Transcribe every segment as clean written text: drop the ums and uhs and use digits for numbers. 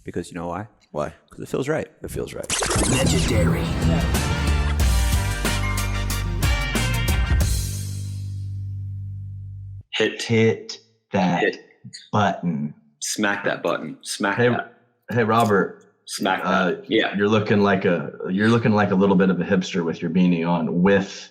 Because you know why? Why? Because it feels right. It feels right. Legendary. Hit that button. Smack that button. Smack Hey, that. hey, Robert. Smack that. Yeah. You're looking like a little bit of a hipster with your beanie on, with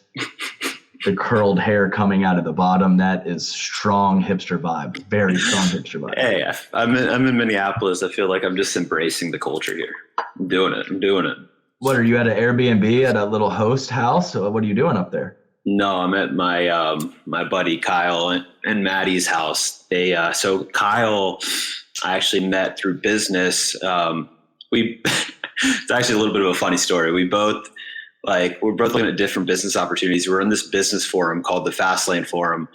the curled hair coming out of the bottom. That is strong hipster vibe. Very strong hipster vibe. Hey, I'm in Minneapolis. I feel like I'm just embracing the culture here. I'm doing it. What, are you at an Airbnb at a little host house? What are you doing up there? No, I'm at my buddy Kyle and Maddie's house. So Kyle, I actually met through business. It's actually a little bit of a funny story. We're both looking at different business opportunities. We're in this business forum called the Fastlane Forum,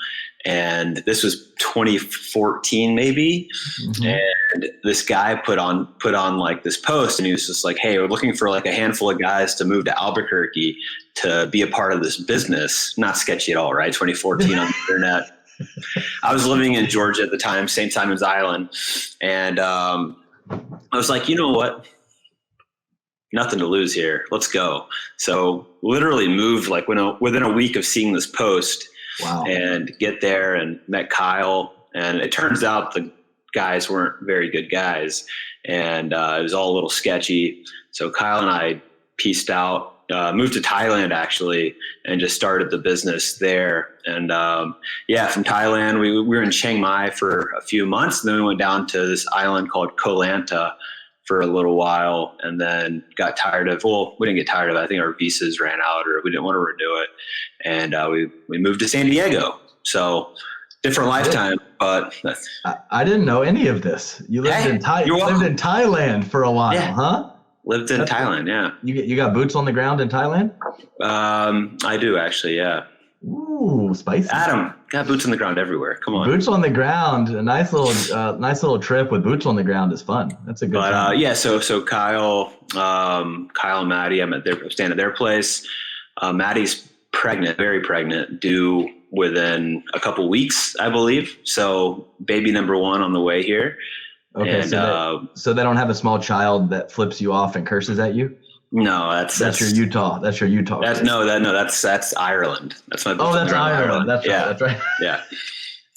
and this was 2014 maybe. Mm-hmm. And this guy put on like this post, and he was just like, "Hey, we're looking for like a handful of guys to move to Albuquerque to be a part of this business." Not sketchy at all, right? 2014 on the internet. I was living in Georgia at the time, same time as Island, and I was like, you know what? Nothing to lose here. Let's go. So literally moved like within a week of seeing this post. Wow. And get there and met Kyle. And it turns out the guys weren't very good guys. And it was all a little sketchy. So Kyle and I pieced out, moved to Thailand actually, and just started the business there. And from Thailand, we were in Chiang Mai for a few months. And then we went down to this island called Koh Lanta for a little while, and then got tired of, we didn't get tired of it. I think our visas ran out, or we didn't want to renew it. And we moved to San Diego. So different lifetime, but I didn't know any of this. You lived in Thailand for a while, huh? Lived in Thailand, yeah. You got boots on the ground in Thailand? I do actually, yeah. Ooh, spicy. Adam, got boots on the ground everywhere. Come on. Boots on the ground. A nice little trip with boots on the ground is fun. That's a good time. So Kyle and Maddie, I'm staying at their place. Maddie's pregnant, very pregnant, due within a couple weeks, I believe. So baby number one on the way here. Okay, and, so they don't have a small child that flips you off and curses at you? No, that's your Utah. That's your Utah. That's Ireland. That's my. Oh, that's Ireland. That's right. That's right. Yeah,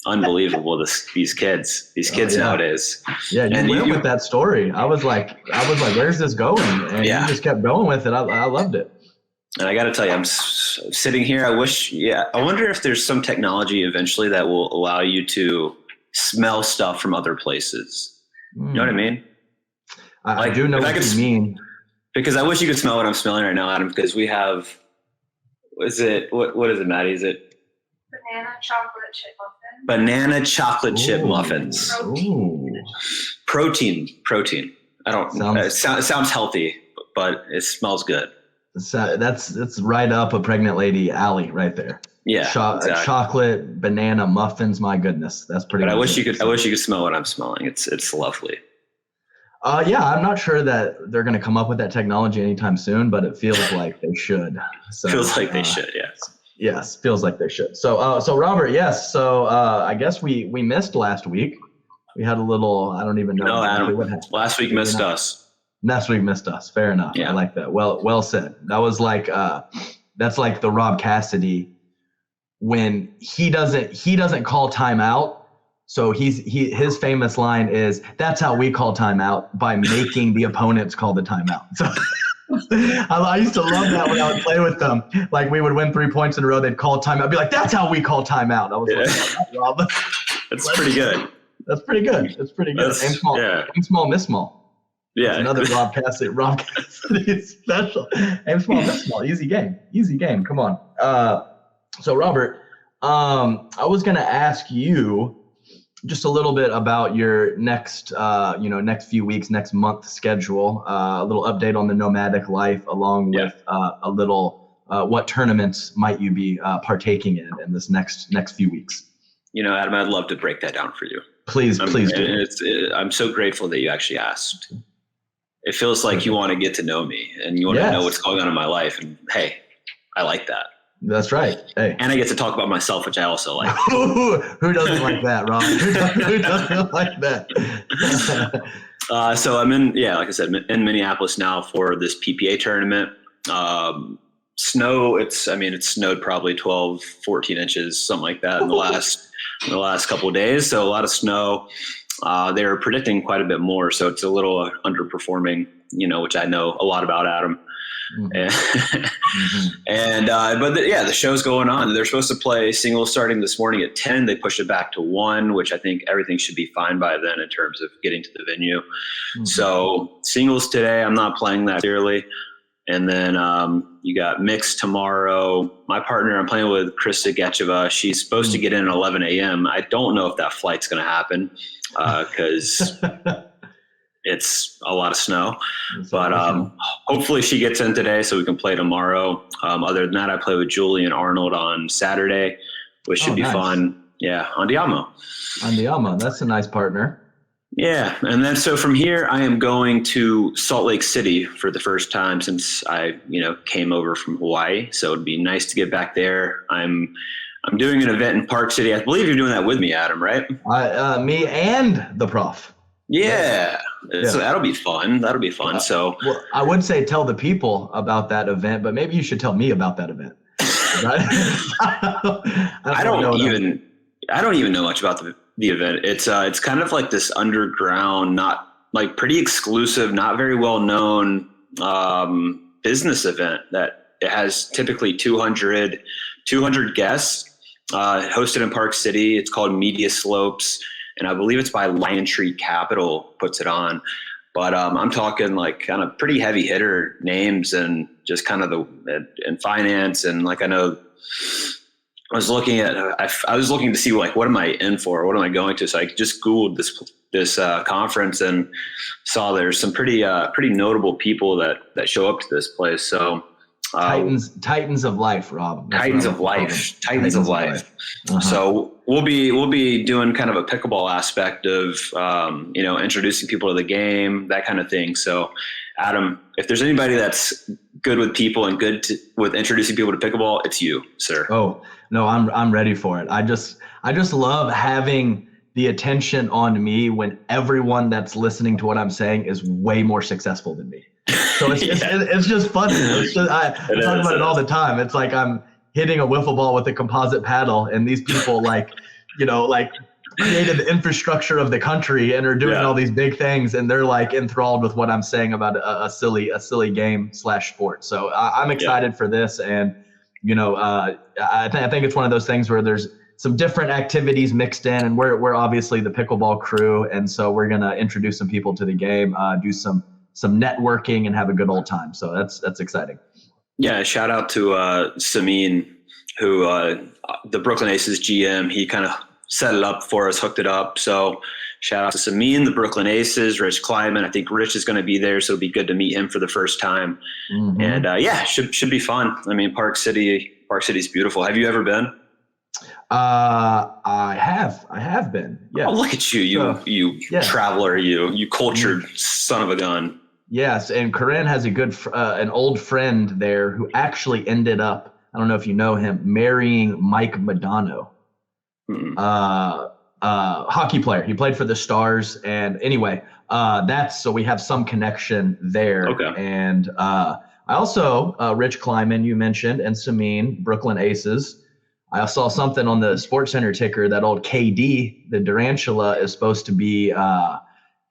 unbelievable. These kids nowadays. Yeah, you went with that story. I was like, where's this going? And you just kept going with it. I loved it. And I got to tell you, I'm sitting here. I wonder if there's some technology eventually that will allow you to smell stuff from other places. You know what I mean? I do know what you mean. Because I wish you could smell what I'm smelling right now, Adam, because we have, what is it, Maddie? Is it? Banana chocolate chip muffins. Banana chocolate chip muffins. Protein. I don't, it sounds healthy, but it smells good. That's right up a pregnant lady alley right there. Yeah. Exactly. Chocolate, banana muffins. My goodness. That's pretty good. I wish you could smell what I'm smelling. It's lovely. I'm not sure that they're going to come up with that technology anytime soon, but it feels like they should. So, feels like they should, yes. Yes, feels like they should. So Robert, yes. So I guess we missed last week. We had a little, I don't even know. No, Adam, last week missed us. Last week missed us. Fair enough. Yeah. I like that. Well said. That was like, that's like the Rob Cassidy when he doesn't call timeout. So his famous line is, "That's how we call timeout, by making the opponents call the timeout." So I used to love that when I would play with them. Like we would win 3 points in a row, they'd call timeout. I'd be like, "That's how we call timeout." I was like, oh, Rob. That's pretty good. That's pretty good. Aim small, aim small, miss small. Yeah. That's another Rob Cassidy special. Aim small, miss small. Easy game. Come on. So Robert, I was gonna ask you just a little bit about your next few weeks, next month schedule, a little update on the nomadic life, along with a little what tournaments might you be partaking in this next few weeks. Adam, I'd love to break that down for you. Please do. I'm so grateful that you actually asked. It feels like you want to get to know me and you want to know what's going on in my life. And hey, I like that. That's right. Hey. And I get to talk about myself, which I also like. Who doesn't like that, Rob? Who doesn't like that? So I'm in, like I said, in Minneapolis now for this PPA tournament. Snow, it snowed probably 12, 14 inches, something like that in the last couple of days. So a lot of snow. They were predicting quite a bit more. So it's a little underperforming, which I know a lot about, Adam. But the show's going on. They're supposed to play singles starting this morning at 10. They pushed it back to 1, which I think everything should be fine by then in terms of getting to the venue. So singles today, I'm not playing that dearly. And then you got mixed tomorrow. My partner, I'm playing with Krista Getcheva. She's supposed to get in at 11 a.m. I don't know if that flight's going to happen because it's a lot of snow. But hopefully she gets in today so we can play tomorrow. Other than that, I play with Julian Arnold on Saturday, which should be fun. Yeah, on Diamo. On Diamo. That's a nice partner. Yeah. And then so from here, I am going to Salt Lake City for the first time since I, came over from Hawaii. So it'd be nice to get back there. I'm doing an event in Park City. I believe you're doing that with me, Adam, right? Me and the prof. Yeah. So that'll be fun. So well, I would say tell the people about that event, but maybe you should tell me about that event. I don't even know much about the event. It's kind of like this underground, not like pretty exclusive, not very well known business event that it has typically 200 guests, hosted in Park City. It's called Media Slopes, and I believe it's by Lion Tree Capital puts it on. But I'm talking like kind of pretty heavy hitter names and just kind of in finance. And like, I know I was looking to see like, what am I in for? What am I going to? So I just Googled this conference and saw there's some pretty notable people that show up to this place. So Titans of life, Rob. Titans of life. Uh-huh. So we'll be doing kind of a pickleball aspect of, introducing people to the game, that kind of thing. So Adam, if there's anybody that's good with people and with introducing people to pickleball, it's you, sir. Oh, no, I'm ready for it. I just love having the attention on me when everyone that's listening to what I'm saying is way more successful than me. So it's just fun. I talk about it all the time. It's like I'm hitting a wiffle ball with a composite paddle, and these people created the infrastructure of the country and are doing all these big things, and they're like enthralled with what I'm saying about a silly game / sport. So I'm excited for this, and I think it's one of those things where there's some different activities mixed in, and we're obviously the pickleball crew, and so we're gonna introduce some people to the game, do some networking, and have a good old time. So that's exciting. Yeah, shout out to Samin, who the Brooklyn Aces GM. He kind of set it up for us, hooked it up. So shout out to Samin, the Brooklyn Aces, Rich Kleiman. I think Rich is going to be there, so it'll be good to meet him for the first time. Mm-hmm. And should be fun. I mean, Park City's beautiful. Have you ever been? I have been. Yeah. Oh, look at you, you traveler, you cultured son of a gun. Yes, and Corinne has an old friend there who actually ended up, I don't know if you know him, marrying Mike Modano. Hockey player. He played for the Stars, and anyway, so we have some connection there. Okay. And I also Rich Kleiman you mentioned, and Samin, Brooklyn Aces. I saw something on the SportsCenter ticker that old KD, the Durantula, is supposed to be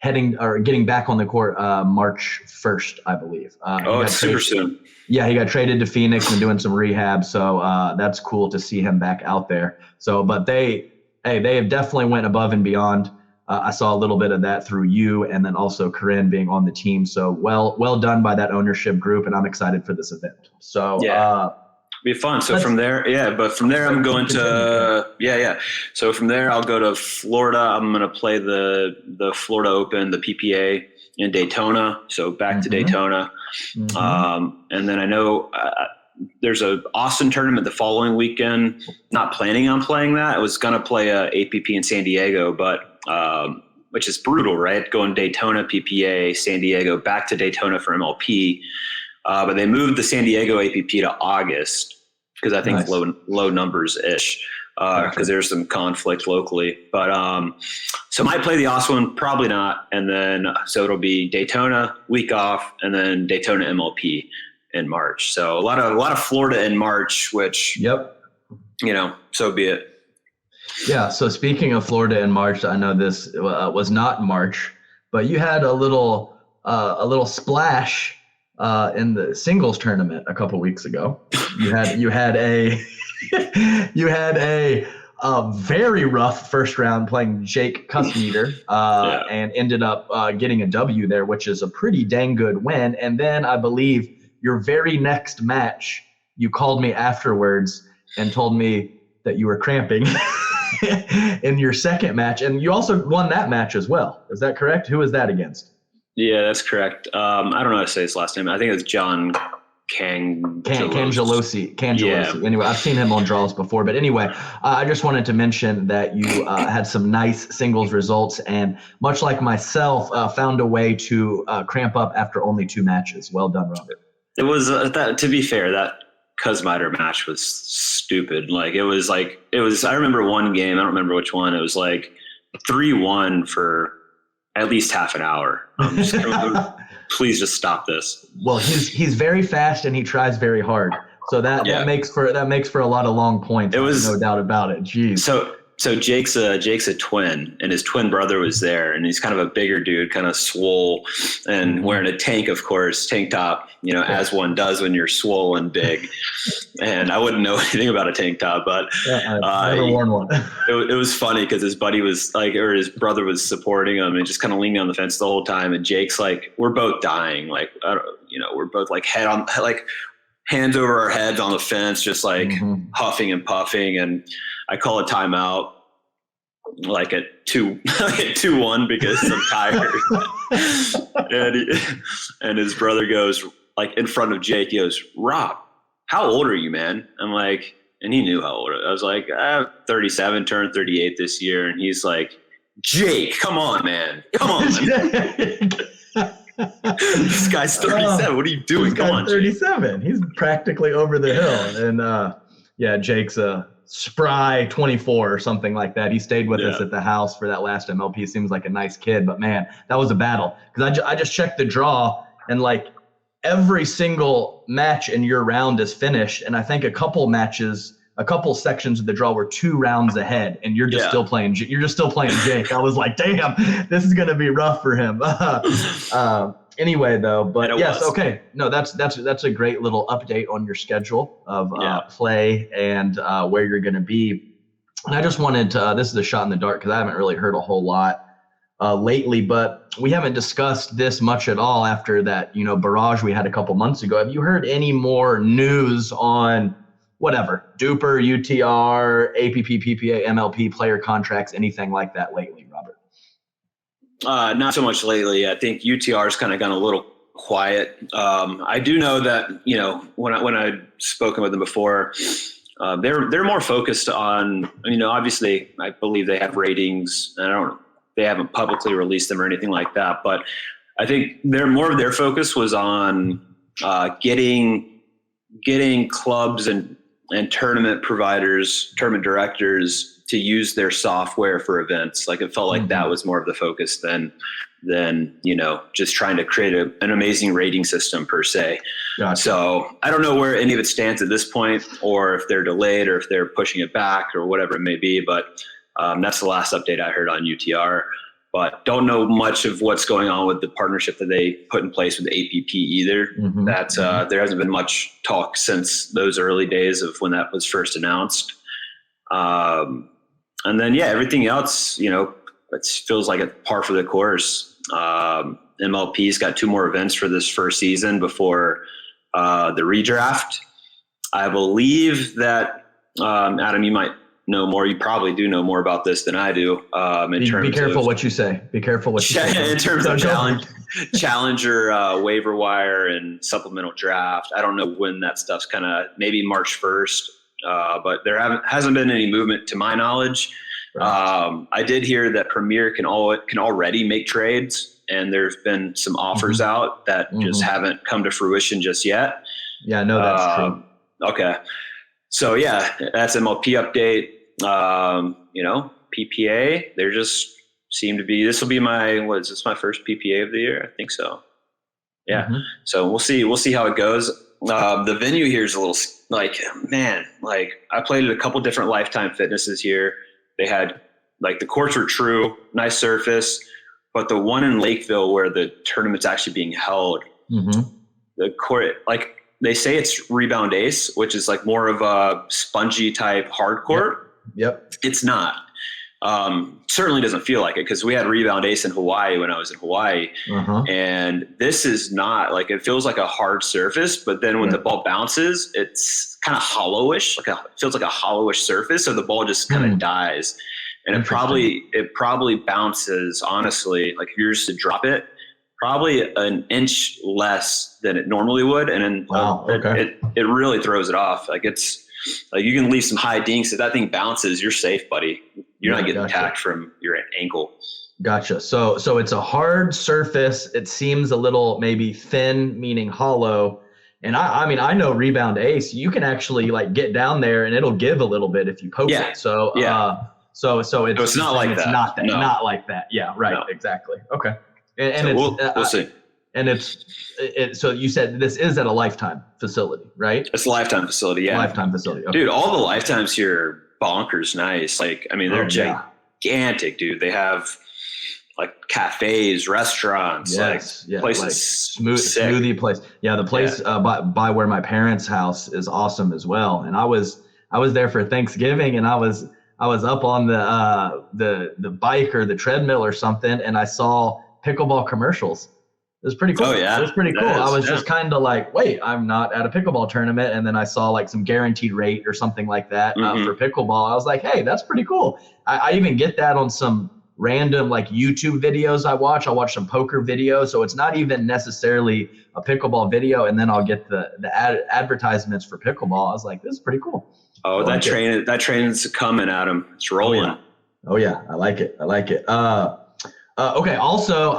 getting back on the court March 1st, I believe. It's super soon. Yeah, he got traded to Phoenix and doing some rehab, so that's cool to see him back out there. So, but they have definitely went above and beyond. I saw a little bit of that through you, and then also Corinne being on the team. So well done by that ownership group, and I'm excited for this event. So be fun. So from there, I'm going to, So from there, I'll go to Florida. I'm going to play the Florida Open, the PPA in Daytona. So back to Daytona. Mm-hmm. And then I know there's a Austin tournament the following weekend. Not planning on playing that. I was going to play a APP in San Diego, but which is brutal, right? Going Daytona, PPA, San Diego, back to Daytona for MLP. But they moved the San Diego APP to August because I think low numbers ish. because there's some conflict locally. But so might play the Austin one, probably not. And then so it'll be Daytona week off, and then Daytona MLP in March. So a lot of Florida in March, which so be it. Yeah. So speaking of Florida in March, I know this was not March, but you had a little splash in the singles tournament a couple weeks ago. You had a very rough first round playing Jake Kussmeter and ended up getting a W there, which is a pretty dang good win. And then I believe your very next match, you called me afterwards and told me that you were cramping in your second match, and you also won that match as well. Is that correct? Who was that against? Yeah, that's correct. I don't know how to say his last name. I think it's John Cangelosi. Yeah. Anyway, I've seen him on draws before, but anyway, I just wanted to mention that you had some nice singles results, and much like myself, found a way to cramp up after only 2 matches. Well done, Robert. It was that. To be fair, that Kussmeter match was stupid. It was. I remember one game. I don't remember which one. It was 3-1 for at least half an hour. Please just stop this. Well, he's very fast and he tries very hard. So that makes for a lot of long points. It was no doubt about it. Jeez. So Jake's a twin, and his twin brother was there, and he's kind of a bigger dude, kind of swole, and wearing a tank top, as one does when you're swole and big. And I wouldn't know anything about a tank top, but I've never worn one. It was funny because his buddy was his brother was supporting him and just kind of leaning on the fence the whole time. And Jake's we're both dying, we're both head on hands over our heads on the fence, just huffing and puffing. And I call a timeout at 2-1 because I'm tired. and his brother goes in front of Jake, he goes, "Rob, how old are you, man?" I'm and he knew how old I was. 37, turned 38 this year. And he's "Jake, come on, man. Come on." This guy's 37. What are you doing? Come on, 37. Jake. He's practically over the hill. And Jake's a spry 24 or something like that. He stayed with us at the house for that last MLP. Seems like a nice kid, but man, that was a battle. Because I just checked the draw, and every single match in your round is finished. And I think a couple sections of the draw were 2 rounds ahead, and you're just still playing. You're just still playing Jake. I was damn, this is gonna be rough for him. Anyway, though, but yes, okay, no, that's a great little update on your schedule of play and where you're gonna be. And I just wanted to. This is a shot in the dark because I haven't really heard a whole lot lately, but we haven't discussed this much at all after that barrage we had a couple months ago. Have you heard any more news on whatever, Duper, UTR, APP, PPA, MLP, player contracts, anything like that lately, Robert? Not so much lately. I think UTR has kind of gone a little quiet. I do know that, when I'd spoken with them before, they're more focused on, obviously I believe they have ratings, and they haven't publicly released them or anything like that, but I think more of their focus was on getting clubs and tournament providers, tournament directors to use their software for events. It felt like that was more of the focus than just trying to create an amazing rating system per se. Gotcha. So I don't know where any of it stands at this point, or if they're delayed, or if they're pushing it back, or whatever it may be. But that's the last update I heard on UTR. But don't know much of what's going on with the partnership that they put in place with APP either. There hasn't been much talk since those early days of when that was first announced. And then, everything else, it feels like a par for the course. MLP's got 2 more events for this first season before the redraft. I believe that, Adam, you might know more. You probably do know more about this than I do. Be careful what you say. Be careful what you say. In terms of challenger, waiver wire, and supplemental draft. I don't know when that stuff's kind of maybe March 1st, but there hasn't been any movement to my knowledge. Right. I did hear that Premier can already make trades, and there's been some offers out that just haven't come to fruition just yet. Yeah, no, that's true. Okay. So that's MLP update. PPA. They're just seem to be. This will be my my first PPA of the year? I think so. Yeah. Mm-hmm. So we'll see. We'll see how it goes. The venue here is a little I played at a couple different Lifetime Fitnesses here. They had the courts were true, nice surface, but the one in Lakeville where the tournament's actually being held, the court, they say it's Rebound Ace, which is more of a spongy type hard court. Yep. It's not. Certainly doesn't feel like it because we had Rebound Ace in Hawaii when I was in Hawaii, and this is not it feels like a hard surface, but then when the ball bounces, it's kind of hollowish, it feels like a hollowish surface, so the ball just kind of dies, and it probably bounces, honestly, if you were just to drop it, probably an inch less than it normally would, and then it really throws it off. It's you can leave some high dinks. If that thing bounces, you're safe, buddy. You're not getting attacked from your ankle. Gotcha. So it's a hard surface. It seems a little maybe thin, meaning hollow. And I know Rebound Ace, you can actually get down there and it'll give a little bit if you poke it. So so it's not like that. It's not that. No. Not like that. Yeah. Right. No. Exactly. Okay. And so we'll see. And so you said this is at a Lifetime facility, right? It's a Lifetime facility, yeah. Lifetime facility. Okay. Dude, all the Lifetimes here are bonkers nice. They're gigantic, dude. They have cafes, restaurants, places, smoothie place. Yeah, the place by where my parents' house is awesome as well. And I was there for Thanksgiving, and I was up on the bike or the treadmill or something, and I saw pickleball commercials. It was pretty cool. Oh, yeah. It was pretty cool. I was just kind of wait, I'm not at a pickleball tournament. And then I saw some guaranteed rate or something like that for pickleball. I was like, hey, that's pretty cool. I even get that on some random YouTube videos I watch. I'll watch some poker videos. So it's not even necessarily a pickleball video. And then I'll get the advertisements for pickleball. I was like, this is pretty cool. Oh, that train's coming at him. It's rolling. Oh yeah. I like it. Okay. Also,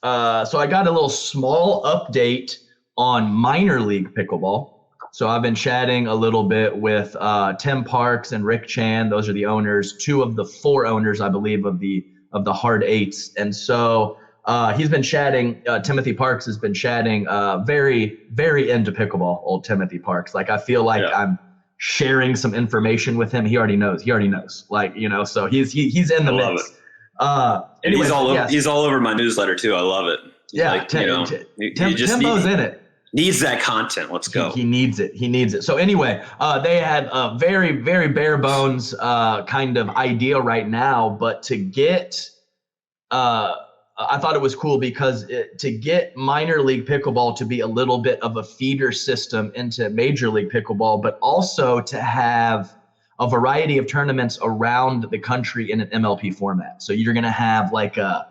so I got a little small update on minor league pickleball. So I've been chatting a little bit with Tim Parks and Rick Chan. Those are the owners, 2 of the 4 owners, I believe, of the Hard Eights. And so he's been chatting. Timothy Parks has been chatting very, very into pickleball. Old Timothy Parks. I feel like I'm sharing some information with him. He already knows. So he's in the mix. Anyways, he's all over my newsletter too. I love it. Timbo's in it. Needs that content. Let's go. He needs it. So anyway, they had a very, very bare bones kind of idea right now, but to get, I thought it was cool because to get minor league pickleball to be a little bit of a feeder system into major league pickleball, but also to have a variety of tournaments around the country in an MLP format. So you're going to have a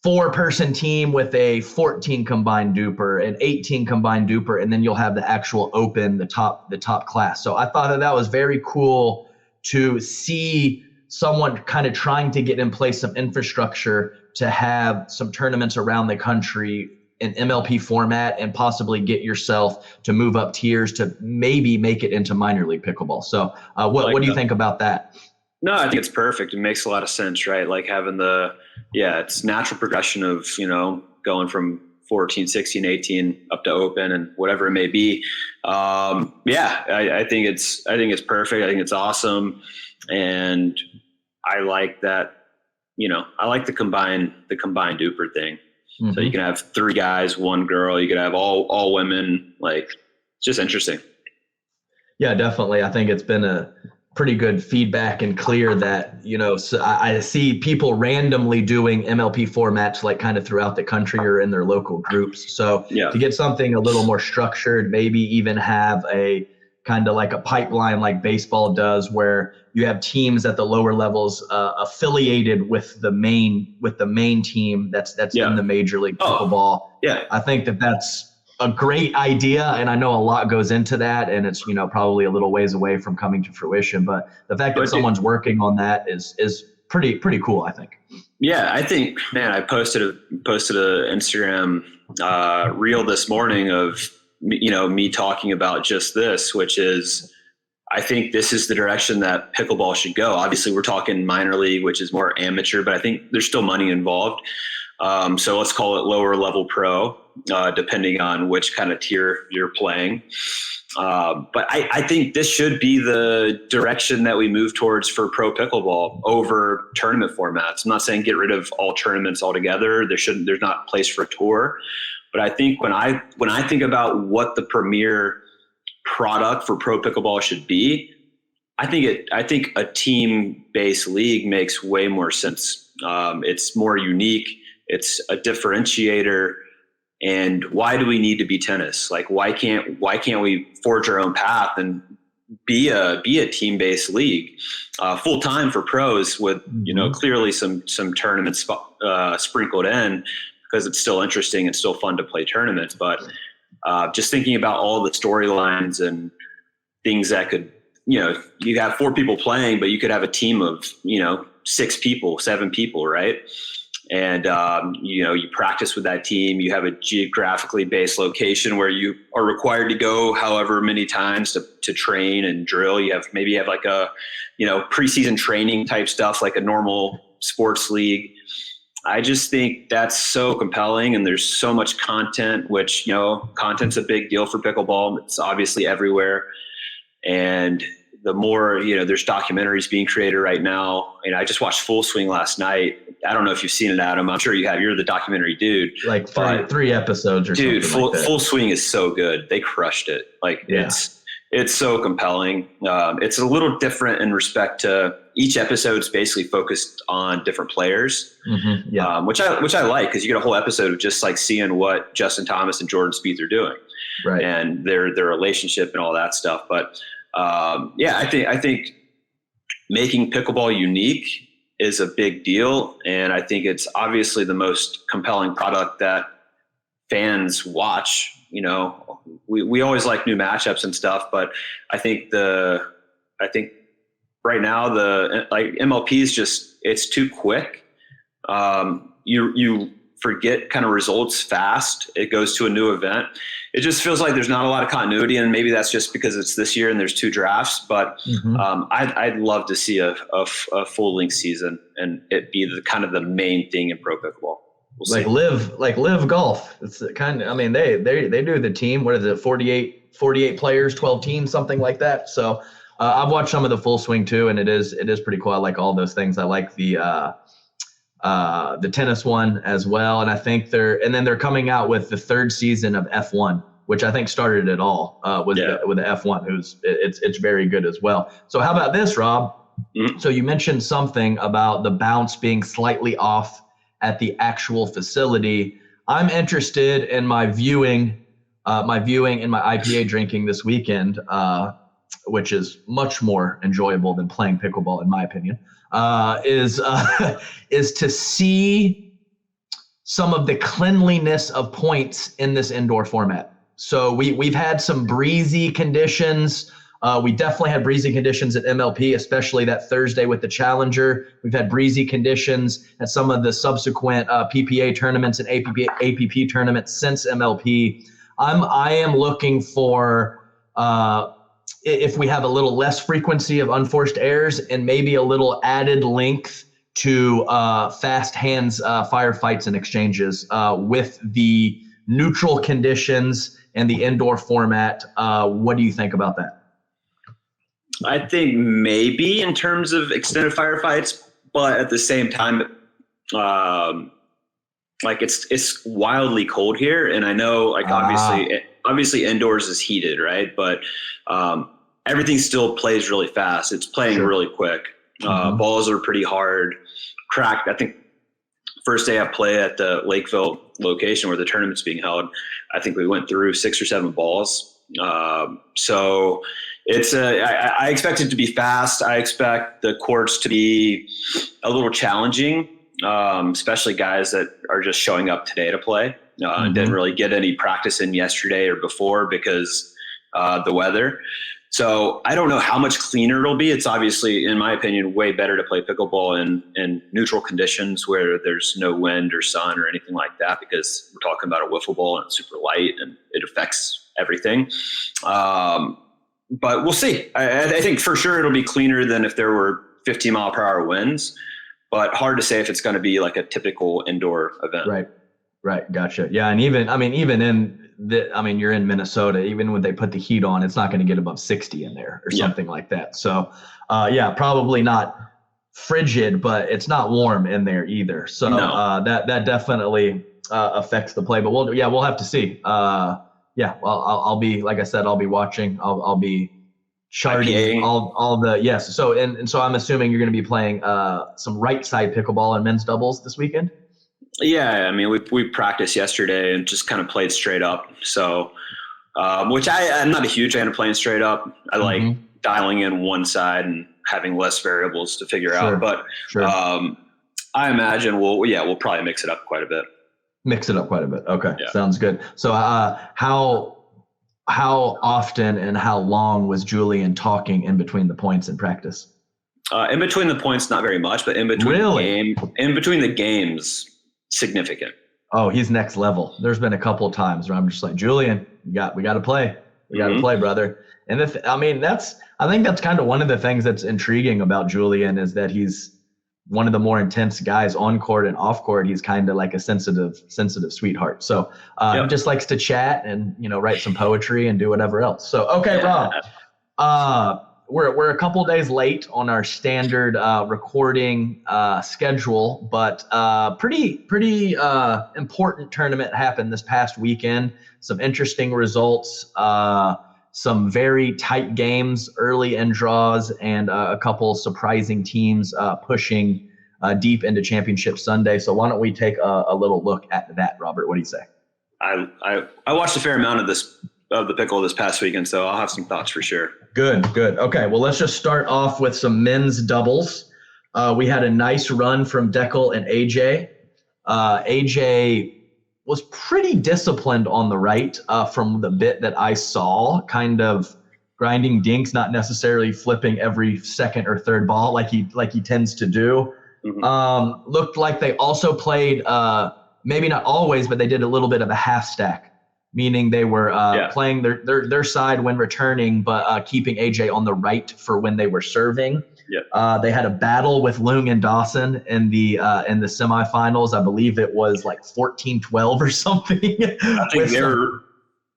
4-person team with a 14 combined duper, an 18 combined duper, and then you'll have the actual open, the top class. So I thought that was very cool to see someone kind of trying to get in place some infrastructure to have some tournaments around the country in MLP format and possibly get yourself to move up tiers to maybe make it into minor league pickleball. So what do you think about that? No, I think it's perfect. It makes a lot of sense, right? Having it's natural progression of, going from 14, 16, 18 up to open and whatever it may be. I think it's perfect. I think it's awesome. And I like that, I like the combined duper thing. Mm-hmm. So you can have 3 guys, 1 girl, you could have all women, it's just interesting. Yeah, definitely. I think it's been a pretty good feedback and clear that, so I see people randomly doing MLP formats kind of throughout the country or in their local groups. So to get something a little more structured, maybe even have a kind of a pipeline like baseball does, where you have teams at the lower levels affiliated with the main team that's in the Major League Pickleball. I think that's a great idea, and I know a lot goes into that, and it's probably a little ways away from coming to fruition. But the fact that someone's working on that is pretty cool, I think. Yeah, I think, man, I posted a Instagram reel this morning of me talking about just this, which is I think this is the direction that pickleball should go. Obviously, we're talking minor league, which is more amateur, but I think there's still money involved. So let's call it lower level pro, depending on which kind of tier you're playing. But I think this should be the direction that we move towards for pro pickleball over tournament formats. I'm not saying get rid of all tournaments altogether. There's not a place for a tour. But I think when I think about what the premier product for pro pickleball should be, I think a team-based league makes way more sense. It's more unique. It's a differentiator. And why do we need to be tennis? Like, why can't we forge our own path and be a team-based league, full time for pros with, clearly some tournaments sprinkled in, because it's still interesting and still fun to play tournaments. But just thinking about all the storylines and things that could, you have 4 people playing, but you could have a team of, 6 people, 7 people, right? And, you practice with that team. You have a geographically based location where you are required to go however many times to train and drill. You have like a, preseason training type stuff, like a normal sports league. I just think that's so compelling, and there's so much content, which, content's a big deal for pickleball. It's obviously everywhere. And the more, there's documentaries being created right now. And I just watched Full Swing last night. I don't know if you've seen it, Adam. I'm sure you have. You're the documentary dude. Like three episodes or something. Dude, like that. Full Swing is so good. They crushed it. It's so compelling. It's a little different in respect to each episode's basically focused on different players, which I like, because you get a whole episode of just like seeing what Justin Thomas and Jordan Spieth are doing, right, and their relationship and all that stuff. But I think making pickleball unique is a big deal, and I think it's obviously the most compelling product that fans watch. We always like new matchups and stuff, but I think right now the MLP is it's too quick. You forget kind of results fast. It goes to a new event. It just feels like there's not a lot of continuity, and maybe that's just because it's this year and there's 2 drafts. But I'd love to see a full length season and it be the main thing in pro pickleball. We'll live golf. It's kind of, they do the team. What is it? 48 players, 12 teams, something like that. So I've watched some of the Full Swing too, and it is pretty cool. I like all those things. I like the tennis one as well. And I think they're coming out with the 3rd season of F1, which I think started it all with the F1. It's very good as well. So how about this, Rob? Mm-hmm. So you mentioned something about the bounce being slightly off at the actual facility. I'm interested in my viewing and my IPA drinking this weekend, which is much more enjoyable than playing pickleball, in my opinion, is to see some of the cleanliness of points in this indoor format. So we've had some breezy conditions. We definitely had breezy conditions at MLP, especially that Thursday with the Challenger. We've had breezy conditions at some of the subsequent PPA tournaments and APP tournaments since MLP. I am looking for, if we have a little less frequency of unforced errors and maybe a little added length to fast hands firefights and exchanges with the neutral conditions and the indoor format. What do you think about that? I think maybe in terms of extended firefights, but at the same time, it's wildly cold here, and I know obviously indoors is heated, right? But everything still plays really fast. It's playing really quick. Balls are pretty hard, cracked. I think first day I play at the Lakeville location where the tournament's being held, I think we went through 6 or 7 balls. So it's I expect it to be fast. I expect the courts to be a little challenging, especially guys that are just showing up today to play. Didn't really get any practice in yesterday or before because the weather. So I don't know how much cleaner it'll be. It's obviously, in my opinion, way better to play pickleball in neutral conditions where there's no wind or sun or anything like that, because we're talking about a wiffle ball and it's super light and it affects everything. but we'll see. I think for sure it'll be cleaner than if there were 15-mile-per-hour winds, but hard to say if it's going to be like a typical indoor event. Right. Gotcha. Yeah. And even you're in Minnesota, even when they put the heat on, it's not going to get above 60 in there or something like that. So, probably not frigid, but it's not warm in there either. So that definitely affects the play, but we'll have to see. I'll be, like I said, I'll be watching, I'll be charting all the, yes. So, and so I'm assuming you're going to be playing some right side pickleball and men's doubles this weekend. Yeah, I mean, we practiced yesterday and just kind of played straight up. So, which I'm not a huge fan of playing straight up. I like dialing in one side and having less variables to figure out. But I imagine we'll probably mix it up quite a bit. Okay, sounds good. So, how often and how long was Julian talking in between the points in practice? In between the points, not very much, but in between the games. Significant. Oh, he's next level. There's been a couple of times where I'm just like, Julian, we got to play. We got to play, brother. And I think that's kind of one of the things that's intriguing about Julian is that he's one of the more intense guys on court and off court. He's kind of like a sensitive sweetheart. So he just likes to chat and, write some poetry and do whatever else. So, okay, Rob, we're a couple days late on our standard recording schedule, but pretty important tournament happened this past weekend. Some interesting results, some very tight games early in draws, and a couple surprising teams pushing deep into Championship Sunday. So why don't we take a little look at that, Robert? What do you say? I watched a fair amount of the pickle this past weekend, so I'll have some thoughts for sure. Good. Okay, well, let's just start off with some men's doubles. We had a nice run from Deckel and AJ. AJ was pretty disciplined on the right from the bit that I saw, kind of grinding dinks, not necessarily flipping every second or third ball like he tends to do. Looked like they also played, maybe not always, but they did a little bit of a half stack, meaning they were playing their side when returning, but keeping AJ on the right for when they were serving. They had a battle with Lung and Dawson in the semifinals. I believe it was like 14-12 or something. I think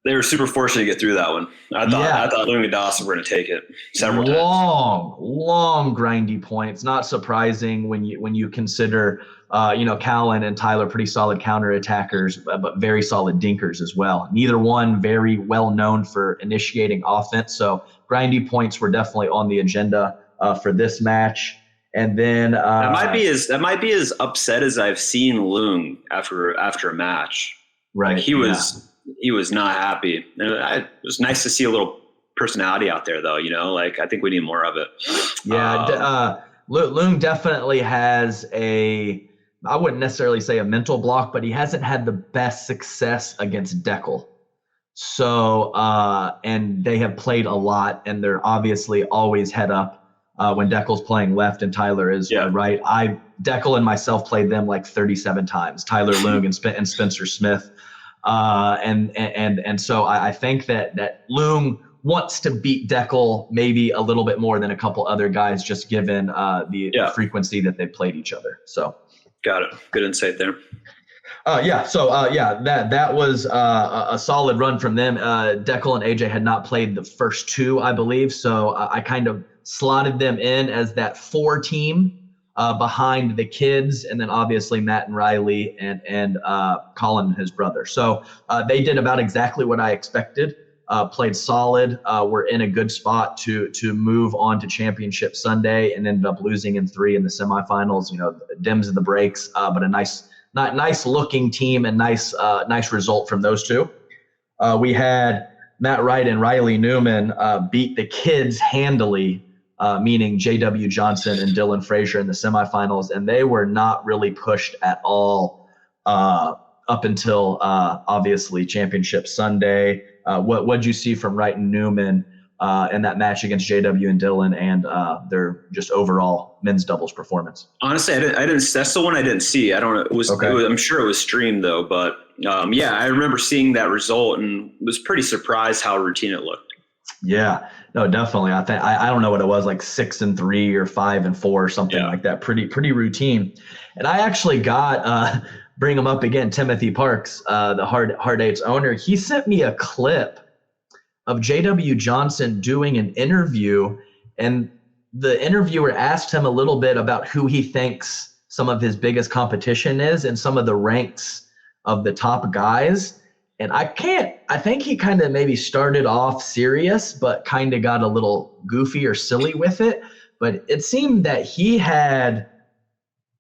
they were super fortunate to get through that one. I thought Lung and Dawson were going to take it several times. Long grindy points. Not surprising when you consider Callan and Tyler pretty solid counter attackers, but very solid dinkers as well. Neither one very well known for initiating offense. So grindy points were definitely on the agenda for this match. And then that might be as upset as I've seen Lung after a match. Right. Like he was not happy. And it was nice to see a little personality out there, though. I think we need more of it. Yeah. Lung definitely has I wouldn't necessarily say a mental block, but he hasn't had the best success against Deckel. So, and they have played a lot, and they're obviously always head up when Deckel's playing left and Tyler is right. Deckel and myself played them like 37 times, Tyler Lung and Spencer Smith. And so I think that Lung wants to beat Deckel maybe a little bit more than a couple other guys, just given the frequency that they played each other. So. Got it. Good insight there. That was a solid run from them. Deckel and AJ had not played the first two, I believe. So I kind of slotted them in as that 4 team behind the kids, and then obviously Matt and Riley and Colin and his brother. So they did about exactly what I expected. Played solid. Were in a good spot to move on to Championship Sunday, and ended up losing in 3 in the semifinals. Dims in the breaks, but a nice looking team and nice result from those two. We had Matt Wright and Riley Newman beat the kids handily, meaning Jorja Johnson and Dylan Frazier in the semifinals, and they were not really pushed at all up until obviously Championship Sunday. What'd you see from Wright and Newman in that match against JW and Dylan, and their just overall men's doubles performance? Honestly, I didn't. That's the one I didn't see. I don't know. It was, I'm sure it was streamed though, but I remember seeing that result and was pretty surprised how routine it looked. Yeah, no, definitely. I think I don't know what it was, like 6-3 or 5-4 or something like that. Pretty routine. And I actually got bring him up again, Timothy Parks, the Hard Eights owner. He sent me a clip of JW Johnson doing an interview, and the interviewer asked him a little bit about who he thinks some of his biggest competition is and some of the ranks of the top guys. And I think he kind of maybe started off serious, but kind of got a little goofy or silly with it. But it seemed that he had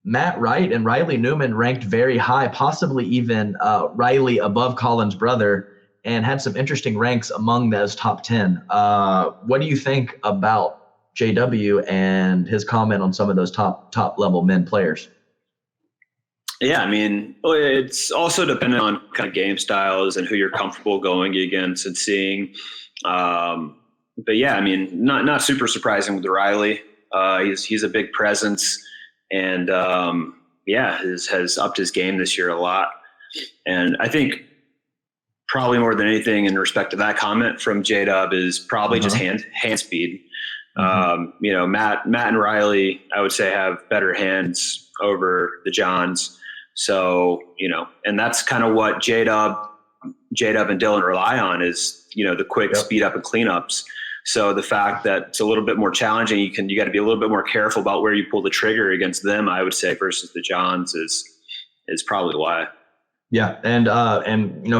Matt Wright and Riley Newman ranked very high, possibly even Riley above Colin's brother, and had some interesting ranks among those top 10. What do you think about JW and his comment on some of those top level men players? Yeah, I mean, it's also dependent on kind of game styles and who you're comfortable going against and seeing. But yeah, I mean, not super surprising with Riley. He's a big presence, and has upped his game this year a lot. And I think probably more than anything in respect to that comment from J-Dub is probably just hand speed. Matt and Riley, I would say, have better hands over the Johns. So, and that's kind of what J-Dub and Dylan rely on is, the quick speed up and cleanups. So the fact that it's a little bit more challenging, you got to be a little bit more careful about where you pull the trigger against them, I would say, versus the Johns is probably why. Yeah, and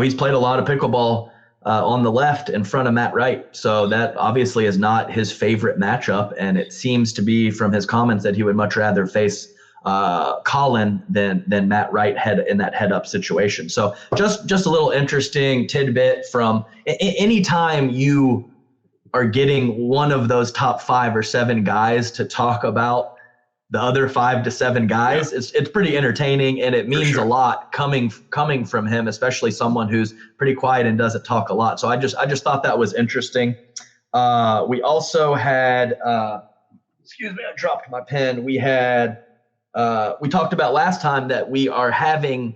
he's played a lot of pickleball on the left in front of Matt Wright, so that obviously is not his favorite matchup, and it seems to be from his comments that he would much rather face Colin than Matt Wright in that head up situation. So just a little interesting tidbit from anytime you are getting one of those top 5 or 7 guys to talk about the other 5 to 7 guys, it's pretty entertaining, and it means a lot coming from him, especially someone who's pretty quiet and doesn't talk a lot. So I just thought that was interesting. We also had, excuse me, I dropped my pen. We had, we talked about last time that we are having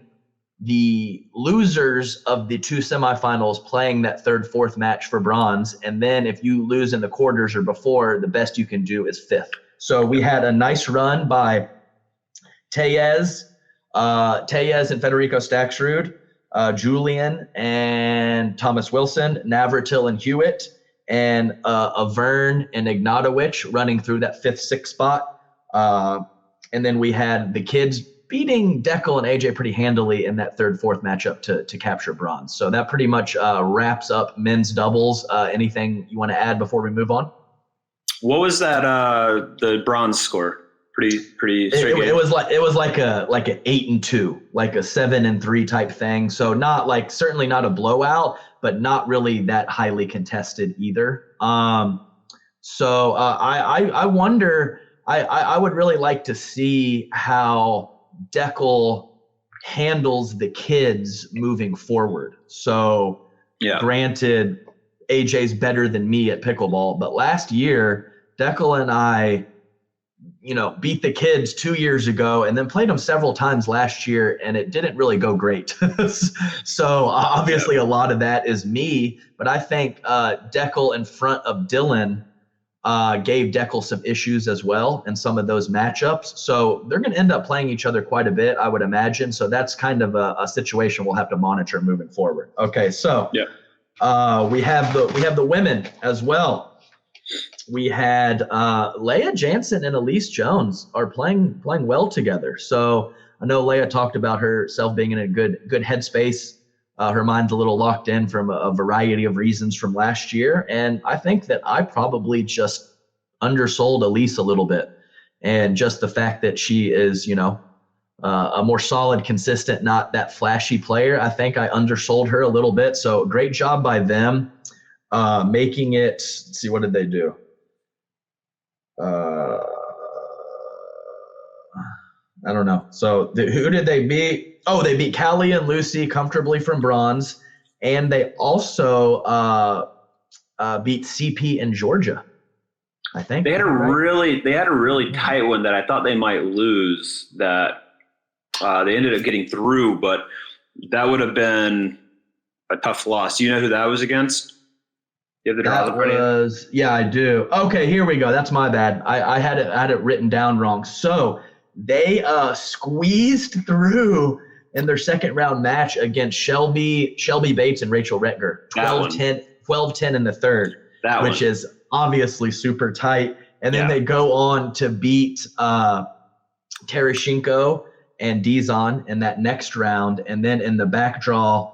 the losers of the 2 semifinals playing that 3rd, 4th match for bronze. And then if you lose in the quarters or before, the best you can do is 5th. So we had a nice run by Tellez and Federico Staxrud, Julian and Thomas Wilson, Navratil and Hewitt, and Avern and Ignatowicz running through that 5th, 6th spot. And then we had the kids beating Deckel and AJ pretty handily in that 3rd, 4th matchup to capture bronze. So that pretty much wraps up men's doubles. Anything you want to add before we move on? What was that? The bronze score? Pretty straight game. It was like an 8-2, like a 7-3 type thing. So certainly not a blowout, but not really that highly contested either. So I wonder. I would really like to see how Deckel handles the kids moving forward. So granted, AJ's better than me at pickleball, but last year Deckel and I, beat the kids 2 years ago and then played them several times last year, and it didn't really go great. So obviously a lot of that is me, but I think Deckel in front of Dylan gave Deckel some issues as well in some of those matchups. So they're going to end up playing each other quite a bit, I would imagine. So that's kind of a situation we'll have to monitor moving forward. Okay, so we have the women as well. We had Leah Jansen and Elise Jones are playing well together. So I know Leah talked about herself being in a good headspace. Her mind's a little locked in from a variety of reasons from last year. And I think that I probably just undersold Elise a little bit. And just the fact that she is, a more solid, consistent, not that flashy player, I think I undersold her a little bit. So great job by them making it. Let's see, what did they do? I don't know. So who did they beat? Oh, they beat Callie and Lucy comfortably from bronze, and they also beat CP and Jorja. I think they had a really tight one that I thought they might lose. That they ended up getting through, but that would have been a tough loss. Do you know who that was against? You have the draws in front of you? Yeah, I do. Okay, here we go. That's my bad. I had it written down wrong. So they squeezed through in their second round match against Shelby Bates and Rachel Retger. 12-10 in the third, which is obviously super tight. And then they go on to beat Tereshchenko and Dizon in that next round. And then in the back draw,